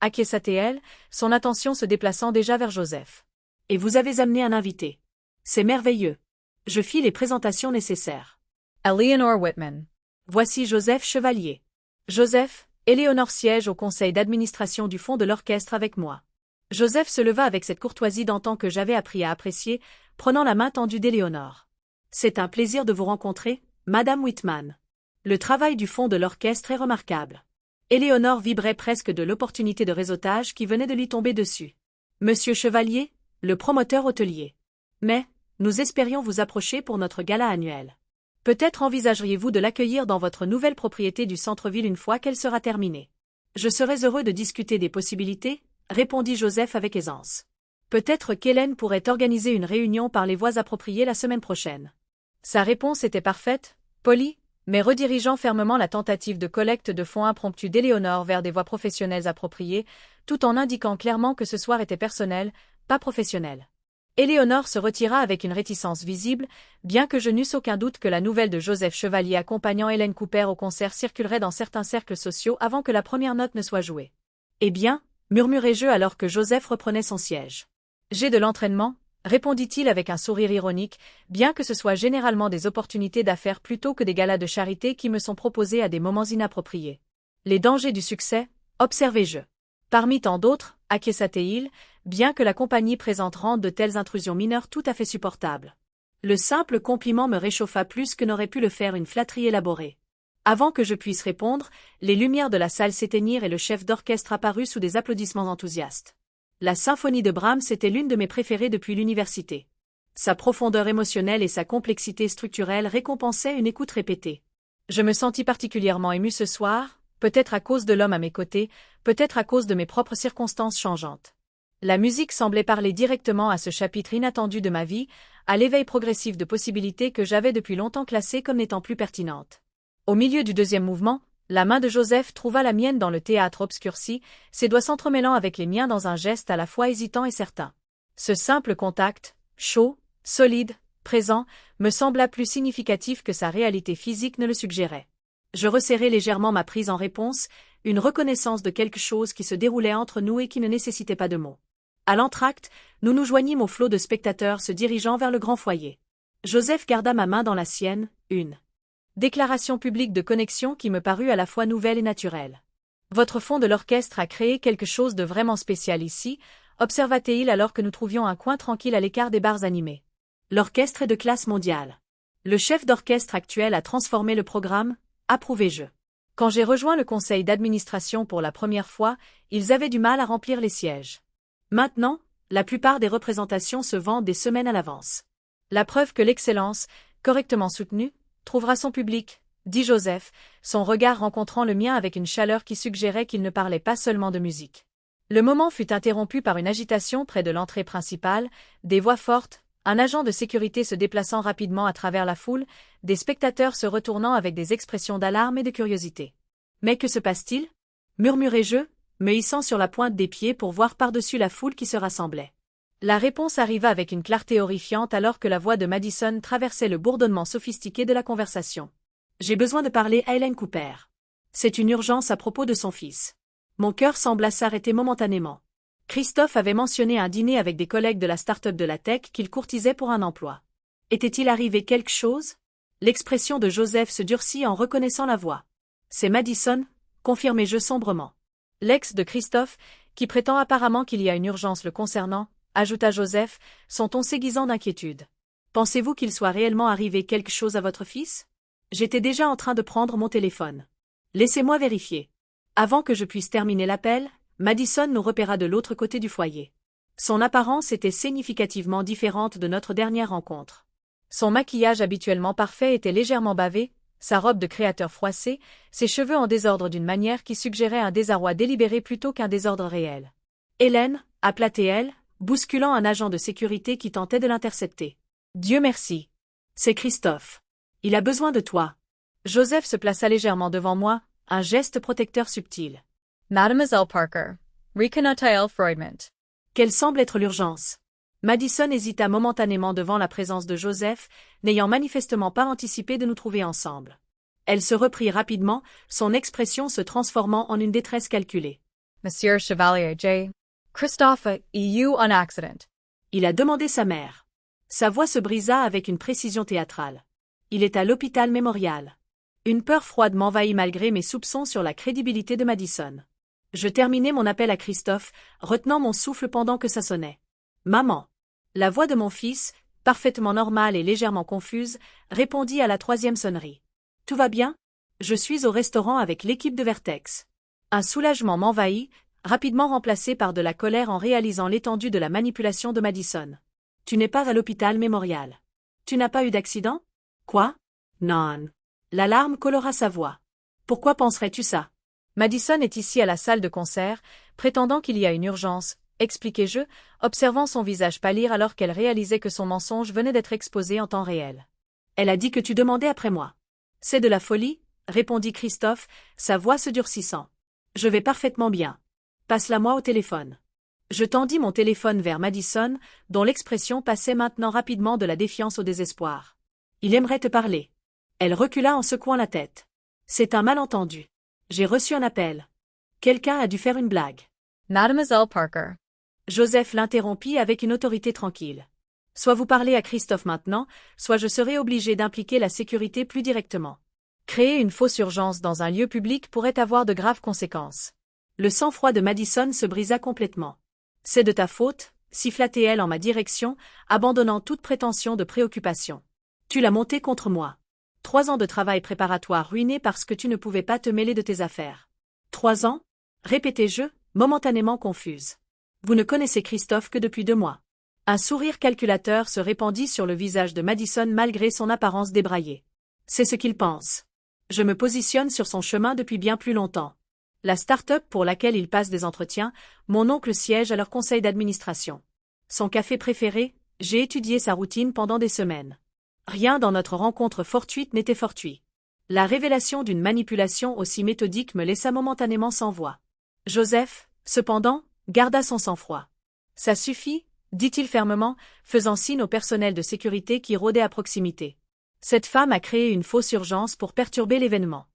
acquiesça-t-elle, son attention se déplaçant déjà vers Joseph. « Et vous avez amené un invité. C'est merveilleux. Je fis les présentations nécessaires. » Eleanor Whitman. Voici Joseph Chevalier. Joseph, Éléonore siège au conseil d'administration du fond de l'orchestre avec moi. Joseph se leva avec cette courtoisie d'antan que j'avais appris à apprécier, prenant la main tendue d'Éléonore. C'est un plaisir de vous rencontrer, Madame Whitman. Le travail du fond de l'orchestre est remarquable. Éléonore vibrait presque de l'opportunité de réseautage qui venait de lui tomber dessus. Monsieur Chevalier, le promoteur hôtelier. Mais, nous espérions vous approcher pour notre gala annuel. Peut-être envisageriez-vous de l'accueillir dans votre nouvelle propriété du centre-ville une fois qu'elle sera terminée. Je serais heureux de discuter des possibilités, répondit Joseph avec aisance. Peut-être qu'Hélène pourrait organiser une réunion par les voies appropriées la semaine prochaine. Sa réponse était parfaite, polie, mais redirigeant fermement la tentative de collecte de fonds impromptue d'Éléonore vers des voies professionnelles appropriées, tout en indiquant clairement que ce soir était personnel, pas professionnel. Éléonore se retira avec une réticence visible, bien que je n'eusse aucun doute que la nouvelle de Joseph Chevalier accompagnant Hélène Cooper au concert circulerait dans certains cercles sociaux avant que la première note ne soit jouée. Eh bien, murmurai-je alors que Joseph reprenait son siège. J'ai de l'entraînement, répondit-il avec un sourire ironique, bien que ce soit généralement des opportunités d'affaires plutôt que des galas de charité qui me sont proposés à des moments inappropriés. Les dangers du succès, observai-je. Parmi tant d'autres, acquiesça-t-il, bien que la compagnie présente rende de telles intrusions mineures tout à fait supportables. Le simple compliment me réchauffa plus que n'aurait pu le faire une flatterie élaborée. Avant que je puisse répondre, les lumières de la salle s'éteignirent et le chef d'orchestre apparut sous des applaudissements enthousiastes. La symphonie de Brahms était l'une de mes préférées depuis l'université. Sa profondeur émotionnelle et sa complexité structurelle récompensaient une écoute répétée. Je me sentis particulièrement ému ce soir, peut-être à cause de l'homme à mes côtés, peut-être à cause de mes propres circonstances changeantes. La musique semblait parler directement à ce chapitre inattendu de ma vie, à l'éveil progressif de possibilités que j'avais depuis longtemps classées comme n'étant plus pertinentes. Au milieu du deuxième mouvement, la main de Joseph trouva la mienne dans le théâtre obscurci, ses doigts s'entremêlant avec les miens dans un geste à la fois hésitant et certain. Ce simple contact, chaud, solide, présent, me sembla plus significatif que sa réalité physique ne le suggérait. Je resserrai légèrement ma prise en réponse, une reconnaissance de quelque chose qui se déroulait entre nous et qui ne nécessitait pas de mots. À l'entracte, nous nous joignîmes au flot de spectateurs se dirigeant vers le grand foyer. Joseph garda ma main dans la sienne, une déclaration publique de connexion qui me parut à la fois nouvelle et naturelle. Votre fond de l'orchestre a créé quelque chose de vraiment spécial ici, observa-t-il alors que nous trouvions un coin tranquille à l'écart des bars animés. L'orchestre est de classe mondiale. Le chef d'orchestre actuel a transformé le programme, approuvai-je. Quand j'ai rejoint le conseil d'administration pour la première fois, ils avaient du mal à remplir les sièges. Maintenant, la plupart des représentations se vendent des semaines à l'avance. La preuve que l'excellence, correctement soutenue, trouvera son public, dit Joseph, son regard rencontrant le mien avec une chaleur qui suggérait qu'il ne parlait pas seulement de musique. Le moment fut interrompu par une agitation près de l'entrée principale, des voix fortes, un agent de sécurité se déplaçant rapidement à travers la foule, des spectateurs se retournant avec des expressions d'alarme et de curiosité. « Mais que se passe-t-il » murmurai-je, me hissant sur la pointe des pieds pour voir par-dessus la foule qui se rassemblait. La réponse arriva avec une clarté horrifiante alors que la voix de Madison traversait le bourdonnement sophistiqué de la conversation. « J'ai besoin de parler à Hélène Cooper. C'est une urgence à propos de son fils. » Mon cœur sembla s'arrêter momentanément. Christophe avait mentionné un dîner avec des collègues de la start-up de la tech qu'il courtisait pour un emploi. Était-il arrivé quelque chose? L'expression de Joseph se durcit en reconnaissant la voix. « C'est Madison », confirmai-je sombrement. « L'ex de Christophe, qui prétend apparemment qu'il y a une urgence le concernant, » ajouta Joseph, son ton s'aiguisant d'inquiétude. « Pensez-vous qu'il soit réellement arrivé quelque chose à votre fils? » J'étais déjà en train de prendre mon téléphone. « Laissez-moi vérifier. » Avant que je puisse terminer l'appel, Madison nous repéra de l'autre côté du foyer. Son apparence était significativement différente de notre dernière rencontre. Son maquillage habituellement parfait était légèrement bavé, sa robe de créateur froissée, ses cheveux en désordre d'une manière qui suggérait un désarroi délibéré plutôt qu'un désordre réel. « Hélène » appela-t-elle, bousculant un agent de sécurité qui tentait de l'intercepter. « Dieu merci. C'est Christophe. Il a besoin de toi. » Joseph se plaça légèrement devant moi, un geste protecteur subtil. « Mademoiselle Parker, reconnaît-elle Freudment ?» Quelle semble être l'urgence? Madison hésita momentanément devant la présence de Joseph, n'ayant manifestement pas anticipé de nous trouver ensemble. Elle se reprit rapidement, son expression se transformant en une détresse calculée. « Monsieur Chevalier J. Christophe a eu un accident. » Il a demandé sa mère. Sa voix se brisa avec une précision théâtrale. Il est à l'hôpital Mémorial. Une peur froide m'envahit malgré mes soupçons sur la crédibilité de Madison. Je terminai mon appel à Christophe, retenant mon souffle pendant que ça sonnait. « Maman !» La voix de mon fils, parfaitement normale et légèrement confuse, répondit à la troisième sonnerie. « Tout va bien? Je suis au restaurant avec l'équipe de Vertex. » Un soulagement m'envahit, rapidement remplacé par de la colère en réalisant l'étendue de la manipulation de Madison. « Tu n'es pas à l'hôpital Mémorial. Tu n'as pas eu d'accident? Quoi? Non. » L'alarme colora sa voix. « Pourquoi penserais-tu ça? » Madison est ici à la salle de concert, prétendant qu'il y a une urgence, expliquai-je, observant son visage pâlir alors qu'elle réalisait que son mensonge venait d'être exposé en temps réel. « Elle a dit que tu demandais après moi. »« C'est de la folie, » répondit Christophe, sa voix se durcissant. « Je vais parfaitement bien. Passe-la-moi au téléphone. » Je tendis mon téléphone vers Madison, dont l'expression passait maintenant rapidement de la défiance au désespoir. « Il aimerait te parler. » Elle recula en secouant la tête. « C'est un malentendu. J'ai reçu un appel. Quelqu'un a dû faire une blague. » Mademoiselle Parker. Joseph l'interrompit avec une autorité tranquille. « Soit vous parlez à Christophe maintenant, soit je serai obligé d'impliquer la sécurité plus directement. Créer une fausse urgence dans un lieu public pourrait avoir de graves conséquences. » Le sang-froid de Madison se brisa complètement. « C'est de ta faute, » siffla-t-elle en ma direction, abandonnant toute prétention de préoccupation. « Tu l'as monté contre moi. 3 ans de travail préparatoire ruinés parce que tu ne pouvais pas te mêler de tes affaires. 3 ans? Répétai-je, momentanément confuse. Vous ne connaissez Christophe que depuis 2 mois. Un sourire calculateur se répandit sur le visage de Madison malgré son apparence débraillée. C'est ce qu'il pense. Je me positionne sur son chemin depuis bien plus longtemps. La start-up pour laquelle il passe des entretiens, mon oncle siège à leur conseil d'administration. Son café préféré, j'ai étudié sa routine pendant des semaines. Rien dans notre rencontre fortuite n'était fortuit. La révélation d'une manipulation aussi méthodique me laissa momentanément sans voix. Joseph, cependant, garda son sang-froid. « Ça suffit » dit-il fermement, faisant signe au personnel de sécurité qui rôdait à proximité. « Cette femme a créé une fausse urgence pour perturber l'événement.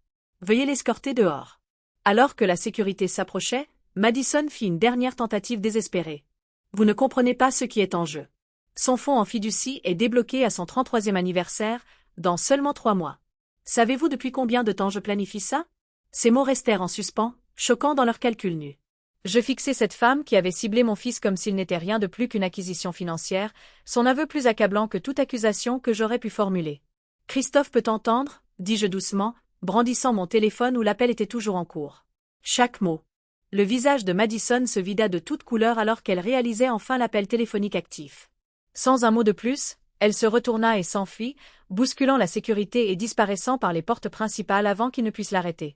Veuillez l'escorter dehors. » Alors que la sécurité s'approchait, Madison fit une dernière tentative désespérée. « Vous ne comprenez pas ce qui est en jeu. Son fonds en fiducie est débloqué à son 33e anniversaire, dans seulement 3 mois. Savez-vous depuis combien de temps je planifie ça? » Ces mots restèrent en suspens, choquants dans leur calcul nu. Je fixai cette femme qui avait ciblé mon fils comme s'il n'était rien de plus qu'une acquisition financière, son aveu plus accablant que toute accusation que j'aurais pu formuler. « Christophe peut entendre » dis-je doucement, brandissant mon téléphone où l'appel était toujours en cours. Chaque mot. Le visage de Madison se vida de toute couleur alors qu'elle réalisait enfin l'appel téléphonique actif. Sans un mot de plus, Elle se retourna et s'enfuit, bousculant la sécurité et disparaissant par les portes principales avant qu'il ne puisse l'arrêter.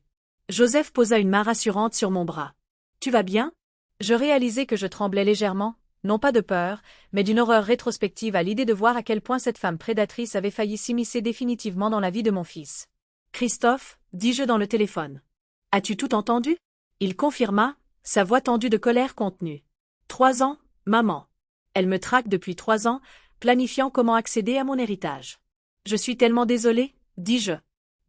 Joseph posa une main rassurante sur mon bras. « Tu vas bien ?» Je réalisai que je tremblais légèrement, non pas de peur, mais d'une horreur rétrospective à l'idée de voir à quel point cette femme prédatrice avait failli s'immiscer définitivement dans la vie de mon fils. « Christophe, dis-je dans le téléphone. As-tu tout entendu ?» Il confirma, sa voix tendue de colère contenue. « 3 ans, maman. Elle me traque depuis 3 ans, planifiant comment accéder à mon héritage. Je suis tellement désolé, dis-je.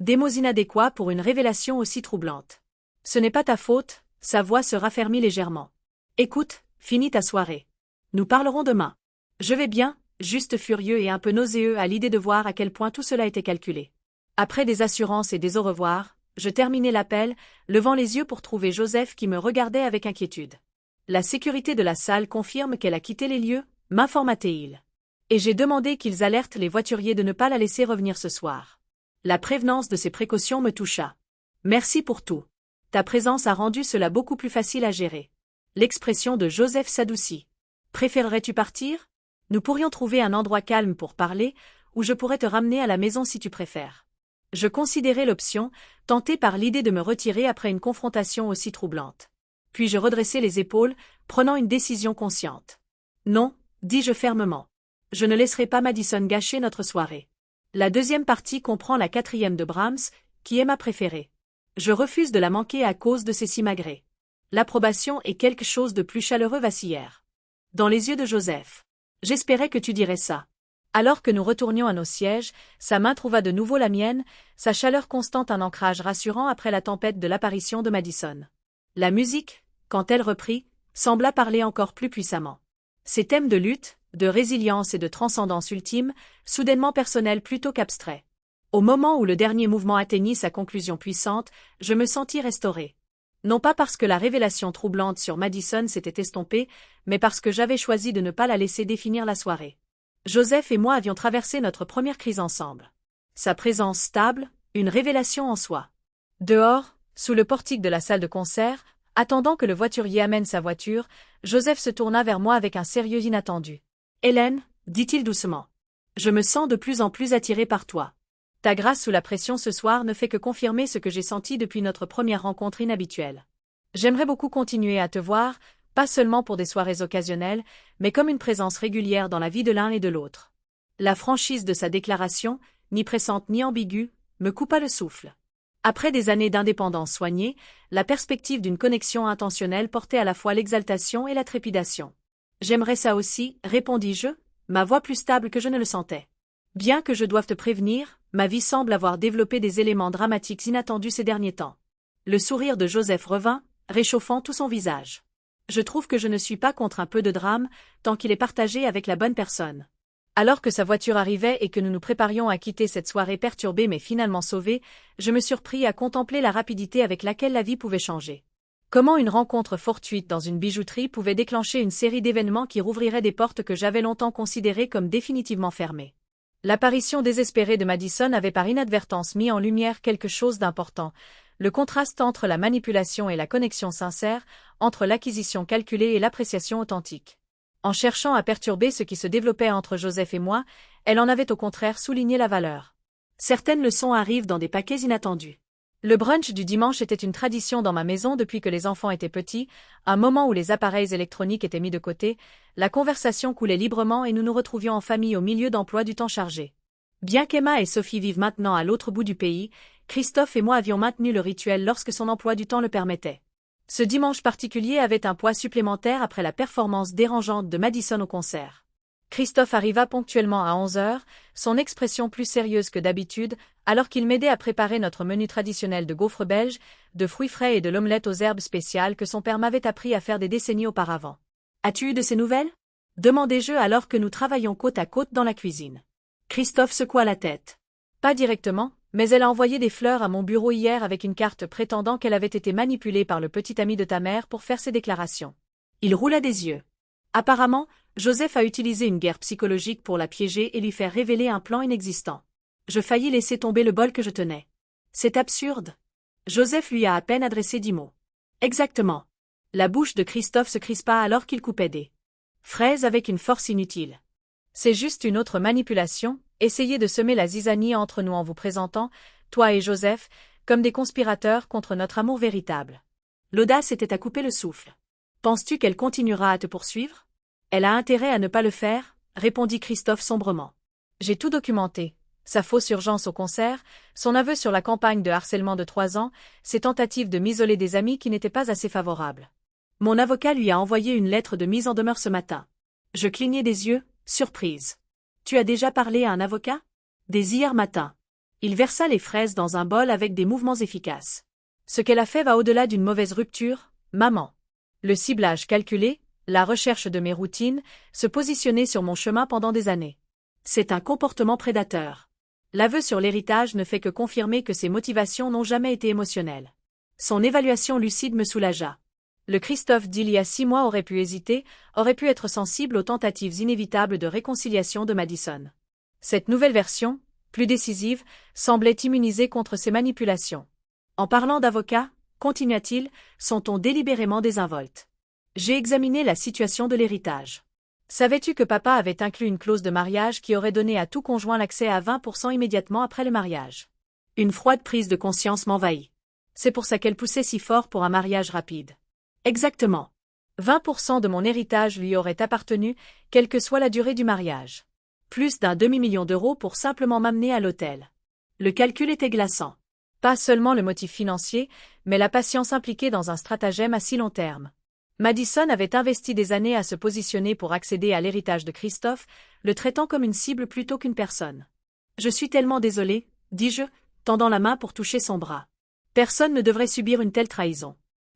Des mots inadéquats pour une révélation aussi troublante. Ce n'est pas ta faute, sa voix se raffermit légèrement. Écoute, finis ta soirée. Nous parlerons demain. Je vais bien, juste furieux et un peu nauséeux à l'idée de voir à quel point tout cela était calculé. Après des assurances et des au revoir, je terminai l'appel, levant les yeux pour trouver Joseph qui me regardait avec inquiétude. La sécurité de la salle confirme qu'elle a quitté les lieux, m'informa-t-il. Et j'ai demandé qu'ils alertent les voituriers de ne pas la laisser revenir ce soir. La prévenance de ces précautions me toucha. Merci pour tout. Ta présence a rendu cela beaucoup plus facile à gérer. L'expression de Joseph s'adoucit. Préférerais-tu partir? Nous pourrions trouver un endroit calme pour parler, ou je pourrais te ramener à la maison si tu préfères. Je considérais l'option, tenté par l'idée de me retirer après une confrontation aussi troublante. Puis je redressai les épaules, prenant une décision consciente. Non, dis-je fermement. Je ne laisserai pas Madison gâcher notre soirée. La deuxième partie comprend la 4e de Brahms, qui est ma préférée. Je refuse de la manquer à cause de ses simagrées. L'approbation et quelque chose de plus chaleureux vacillèrent. Dans les yeux de Joseph. J'espérais que tu dirais ça. Alors que nous retournions à nos sièges, sa main trouva de nouveau la mienne, sa chaleur constante un ancrage rassurant après la tempête de l'apparition de Madison. La musique, quand elle reprit, sembla parler encore plus puissamment. Ces thèmes de lutte, de résilience et de transcendance ultime, soudainement personnels plutôt qu'abstraits. Au moment où le dernier mouvement atteignit sa conclusion puissante, je me sentis restauré. Non pas parce que la révélation troublante sur Madison s'était estompée, mais parce que j'avais choisi de ne pas la laisser définir la soirée. Joseph et moi avions traversé notre première crise ensemble. Sa présence stable, une révélation en soi. Dehors, sous le portique de la salle de concert, attendant que le voiturier amène sa voiture, Joseph se tourna vers moi avec un sérieux inattendu. « Hélène, dit-il doucement. Je me sens de plus en plus attiré par toi. Ta grâce sous la pression ce soir ne fait que confirmer ce que j'ai senti depuis notre première rencontre inhabituelle. J'aimerais beaucoup continuer à te voir, pas seulement pour des soirées occasionnelles, mais comme une présence régulière dans la vie de l'un et de l'autre. » La franchise de sa déclaration, ni pressante ni ambiguë, me coupa le souffle. Après des années d'indépendance soignée, la perspective d'une connexion intentionnelle portait à la fois l'exaltation et la trépidation. « J'aimerais ça aussi, répondis-je, ma voix plus stable que je ne le sentais. Bien que je doive te prévenir, ma vie semble avoir développé des éléments dramatiques inattendus ces derniers temps. » Le sourire de Joseph revint, réchauffant tout son visage. « Je trouve que je ne suis pas contre un peu de drame, tant qu'il est partagé avec la bonne personne. » Alors que sa voiture arrivait et que nous nous préparions à quitter cette soirée perturbée mais finalement sauvée, je me surpris à contempler la rapidité avec laquelle la vie pouvait changer. Comment une rencontre fortuite dans une bijouterie pouvait déclencher une série d'événements qui rouvriraient des portes que j'avais longtemps considérées comme définitivement fermées. L'apparition désespérée de Madison avait par inadvertance mis en lumière quelque chose d'important, le contraste entre la manipulation et la connexion sincère, entre l'acquisition calculée et l'appréciation authentique. En cherchant à perturber ce qui se développait entre Joseph et moi, elle en avait au contraire souligné la valeur. Certaines leçons arrivent dans des paquets inattendus. Le brunch du dimanche était une tradition dans ma maison depuis que les enfants étaient petits, un moment où les appareils électroniques étaient mis de côté, la conversation coulait librement et nous nous retrouvions en famille au milieu d'emplois du temps chargés. Bien qu'Emma et Sophie vivent maintenant à l'autre bout du pays, Christophe et moi avions maintenu le rituel lorsque son emploi du temps le permettait. Ce dimanche particulier avait un poids supplémentaire après la performance dérangeante de Madison au concert. Christophe arriva ponctuellement à 11h, son expression plus sérieuse que d'habitude, alors qu'il m'aidait à préparer notre menu traditionnel de gaufres belges, de fruits frais et de l'omelette aux herbes spéciales que son père m'avait appris à faire des décennies auparavant. « As-tu eu de ces nouvelles ?» demandai-je alors que nous travaillions côte à côte dans la cuisine. Christophe secoua la tête. « Pas directement, mais elle a envoyé des fleurs à mon bureau hier avec une carte prétendant qu'elle avait été manipulée par le petit ami de ta mère pour faire ses déclarations. » Il roula des yeux. Apparemment, Joseph a utilisé une guerre psychologique pour la piéger et lui faire révéler un plan inexistant. Je faillis laisser tomber le bol que je tenais. C'est absurde. Joseph lui a à peine adressé 10 mots. Exactement. La bouche de Christophe se crispa alors qu'il coupait des fraises avec une force inutile. C'est juste une autre manipulation, essayer de semer la zizanie entre nous en vous présentant, toi et Joseph, comme des conspirateurs contre notre amour véritable. » L'audace était à couper le souffle. « Penses-tu qu'elle continuera à te poursuivre ? » « Elle a intérêt à ne pas le faire, » répondit Christophe sombrement. « J'ai tout documenté. Sa fausse urgence au concert, son aveu sur la campagne de harcèlement de 3 ans, ses tentatives de m'isoler des amis qui n'étaient pas assez favorables. Mon avocat lui a envoyé une lettre de mise en demeure ce matin. » Je clignai des yeux, surprise. « Tu as déjà parlé à un avocat ? » Dès hier matin. Il versa les fraises dans un bol avec des mouvements efficaces. « Ce qu'elle a fait va au-delà d'une mauvaise rupture, maman. Le ciblage calculé, la recherche de mes routines, se positionner sur mon chemin pendant des années. C'est un comportement prédateur. L'aveu sur l'héritage ne fait que confirmer que ses motivations n'ont jamais été émotionnelles. » Son évaluation lucide me soulagea. Le Christophe d'il y a 6 mois aurait pu hésiter, aurait pu être sensible aux tentatives inévitables de réconciliation de Madison. Cette nouvelle version, plus décisive, semblait immunisée contre ces manipulations. En parlant d'avocat, continua-t-il, son ton délibérément désinvolte. J'ai examiné la situation de l'héritage. Savais-tu que papa avait inclus une clause de mariage qui aurait donné à tout conjoint l'accès à 20% immédiatement après le mariage? Une froide prise de conscience m'envahit. C'est pour ça qu'elle poussait si fort pour un mariage rapide. Exactement. 20% de mon héritage lui aurait appartenu, quelle que soit la durée du mariage. Plus d'un demi-million d'euros pour simplement m'amener à l'hôtel. Le calcul était glaçant. Pas seulement le motif financier, mais la patience impliquée dans un stratagème à si long terme. Madison avait investi des années à se positionner pour accéder à l'héritage de Christophe, le traitant comme une cible plutôt qu'une personne. « Je suis tellement désolé, » dis-je, tendant la main pour toucher son bras. « Personne ne devrait subir une telle trahison. »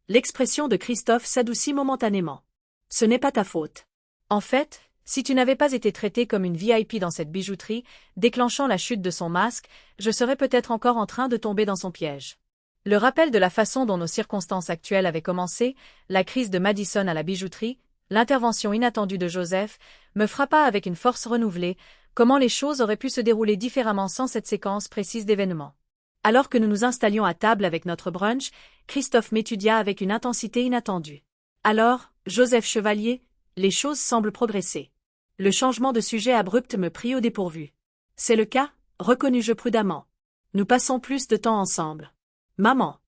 L'expression de Christophe s'adoucit momentanément. « Ce n'est pas ta faute. En fait, si tu n'avais pas été traité comme une VIP dans cette bijouterie, déclenchant la chute de son masque, je serais peut-être encore en train de tomber dans son piège. » Le rappel de la façon dont nos circonstances actuelles avaient commencé, la crise de Madison à la bijouterie, l'intervention inattendue de Joseph, me frappa avec une force renouvelée, comment les choses auraient pu se dérouler différemment sans cette séquence précise d'événements. Alors que nous nous installions à table avec notre brunch, Christophe m'étudia avec une intensité inattendue. « Alors, Joseph Chevalier, les choses semblent progresser. » Le changement de sujet abrupt me prit au dépourvu. « C'est le cas, » reconnus-je prudemment. « Nous passons plus de temps ensemble. » « Maman. »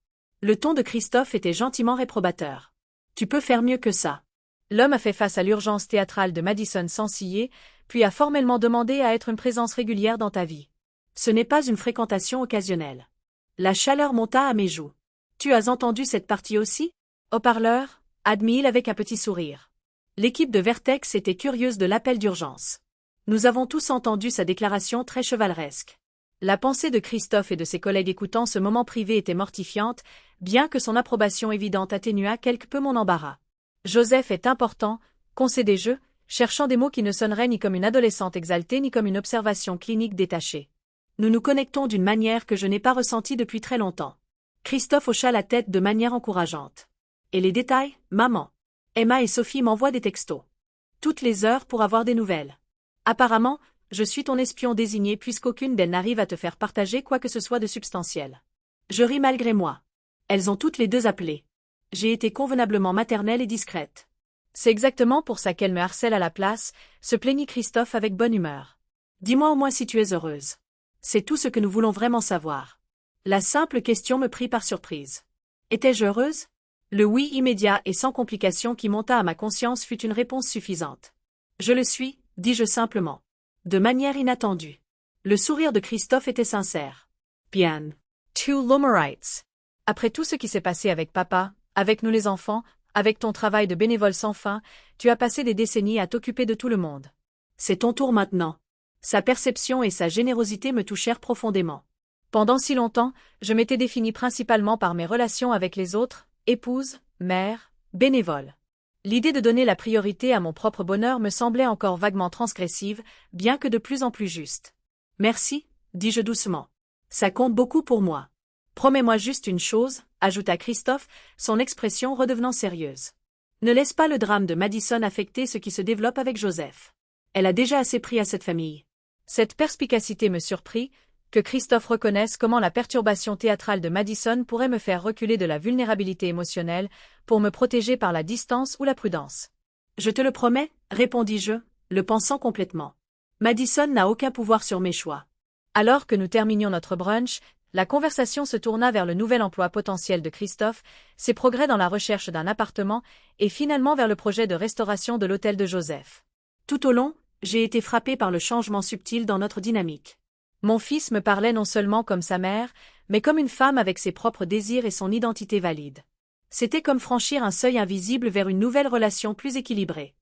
Le ton de Christophe était gentiment réprobateur. « Tu peux faire mieux que ça. » L'homme a fait face à l'urgence théâtrale de Madison sans ciller, puis a formellement demandé à être une présence régulière dans ta vie. Ce n'est pas une fréquentation occasionnelle. La chaleur monta à mes joues. « Tu as entendu cette partie aussi ? » Haut-parleur, admit-il avec un petit sourire. L'équipe de Vertex était curieuse de l'appel d'urgence. Nous avons tous entendu sa déclaration très chevaleresque. La pensée de Christophe et de ses collègues écoutant ce moment privé était mortifiante, bien que son approbation évidente atténuât quelque peu mon embarras. Joseph est important, concédai-je, cherchant des mots qui ne sonneraient ni comme une adolescente exaltée ni comme une observation clinique détachée. Nous nous connectons d'une manière que je n'ai pas ressentie depuis très longtemps. Christophe hocha la tête de manière encourageante. Et les détails, maman. Emma et Sophie m'envoient des textos. Toutes les heures pour avoir des nouvelles. Apparemment, je suis ton espion désigné puisqu'aucune d'elles n'arrive à te faire partager quoi que ce soit de substantiel. Je ris malgré moi. Elles ont toutes les deux appelé. J'ai été convenablement maternelle et discrète. C'est exactement pour ça qu'elle me harcèle à la place, se plaignit Christophe avec bonne humeur. Dis-moi au moins si tu es heureuse. C'est tout ce que nous voulons vraiment savoir. La simple question me prit par surprise. Étais-je heureuse ? Le oui immédiat et sans complication qui monta à ma conscience fut une réponse suffisante. Je le suis, dis-je simplement. De manière inattendue. Le sourire de Christophe était sincère. Bien. Two Lomerites. Après tout ce qui s'est passé avec papa, avec nous les enfants, avec ton travail de bénévole sans fin, tu as passé des décennies à t'occuper de tout le monde. C'est ton tour maintenant. Sa perception et sa générosité me touchèrent profondément. Pendant si longtemps, je m'étais définie principalement par mes relations avec les autres, épouse, mère, bénévole. L'idée de donner la priorité à mon propre bonheur me semblait encore vaguement transgressive, bien que de plus en plus juste. Merci, dis-je doucement. Ça compte beaucoup pour moi. Promets-moi juste une chose, ajouta Christophe, son expression redevenant sérieuse. Ne laisse pas le drame de Madison affecter ce qui se développe avec Joseph. Elle a déjà assez pris à cette famille. Cette perspicacité me surprit, que Christophe reconnaisse comment la perturbation théâtrale de Madison pourrait me faire reculer de la vulnérabilité émotionnelle, pour me protéger par la distance ou la prudence. Je te le promets, répondis-je, le pensant complètement. Madison n'a aucun pouvoir sur mes choix. Alors que nous terminions notre brunch, la conversation se tourna vers le nouvel emploi potentiel de Christophe, ses progrès dans la recherche d'un appartement et finalement vers le projet de restauration de l'hôtel de Joseph. Tout au long, j'ai été frappée par le changement subtil dans notre dynamique. Mon fils me parlait non seulement comme sa mère, mais comme une femme avec ses propres désirs et son identité valide. C'était comme franchir un seuil invisible vers une nouvelle relation plus équilibrée.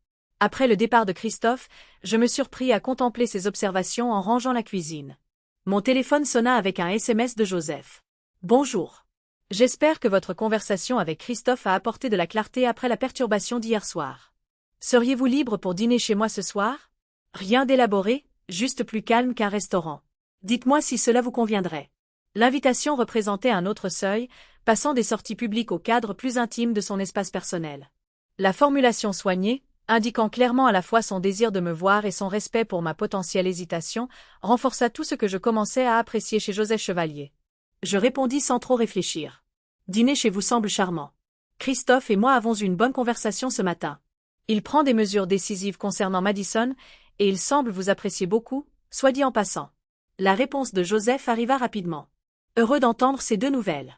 Après le départ de Christophe, je me surpris à contempler ses observations en rangeant la cuisine. Mon téléphone sonna avec un SMS de Joseph. « Bonjour. J'espère que votre conversation avec Christophe a apporté de la clarté après la perturbation d'hier soir. Seriez-vous libre pour dîner chez moi ce soir? Rien d'élaboré, juste plus calme qu'un restaurant. Dites-moi si cela vous conviendrait. » L'invitation représentait un autre seuil, passant des sorties publiques au cadre plus intime de son espace personnel. La formulation soignée, indiquant clairement à la fois son désir de me voir et son respect pour ma potentielle hésitation, renforça tout ce que je commençais à apprécier chez Joseph Chevalier. Je répondis sans trop réfléchir. Dîner chez vous semble charmant. Christophe et moi avons eu une bonne conversation ce matin. Il prend des mesures décisives concernant Madison, et il semble vous apprécier beaucoup, soit dit en passant. La réponse de Joseph arriva rapidement. Heureux d'entendre ces deux nouvelles.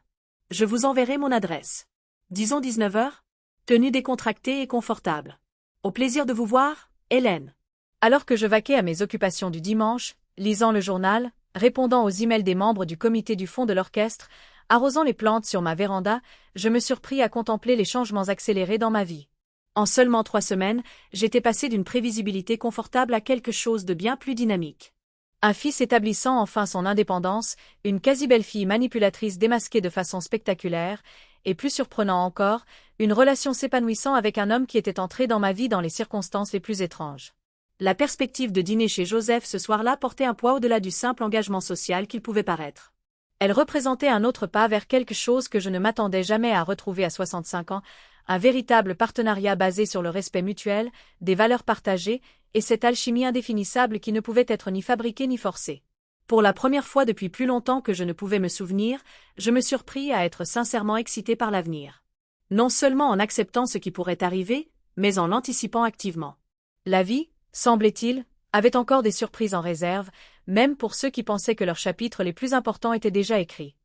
Je vous enverrai mon adresse. Disons 19 heures. Tenue décontractée et confortable. Au plaisir de vous voir, Hélène. Alors que je vaquais à mes occupations du dimanche, lisant le journal, répondant aux emails des membres du comité du fond de l'orchestre, arrosant les plantes sur ma véranda, je me surpris à contempler les changements accélérés dans ma vie. En seulement 3 semaines, j'étais passé d'une prévisibilité confortable à quelque chose de bien plus dynamique. Un fils établissant enfin son indépendance, une quasi-belle-fille manipulatrice démasquée de façon spectaculaire, et plus surprenant encore, une relation s'épanouissant avec un homme qui était entré dans ma vie dans les circonstances les plus étranges. La perspective de dîner chez Joseph ce soir-là portait un poids au-delà du simple engagement social qu'il pouvait paraître. Elle représentait un autre pas vers quelque chose que je ne m'attendais jamais à retrouver à 65 ans, un véritable partenariat basé sur le respect mutuel, des valeurs partagées, et cette alchimie indéfinissable qui ne pouvait être ni fabriquée ni forcée. Pour la première fois depuis plus longtemps que je ne pouvais me souvenir, je me surpris à être sincèrement excité par l'avenir. Non seulement en acceptant ce qui pourrait arriver, mais en l'anticipant activement. La vie, semblait-il, avait encore des surprises en réserve, même pour ceux qui pensaient que leurs chapitres les plus importants étaient déjà écrits.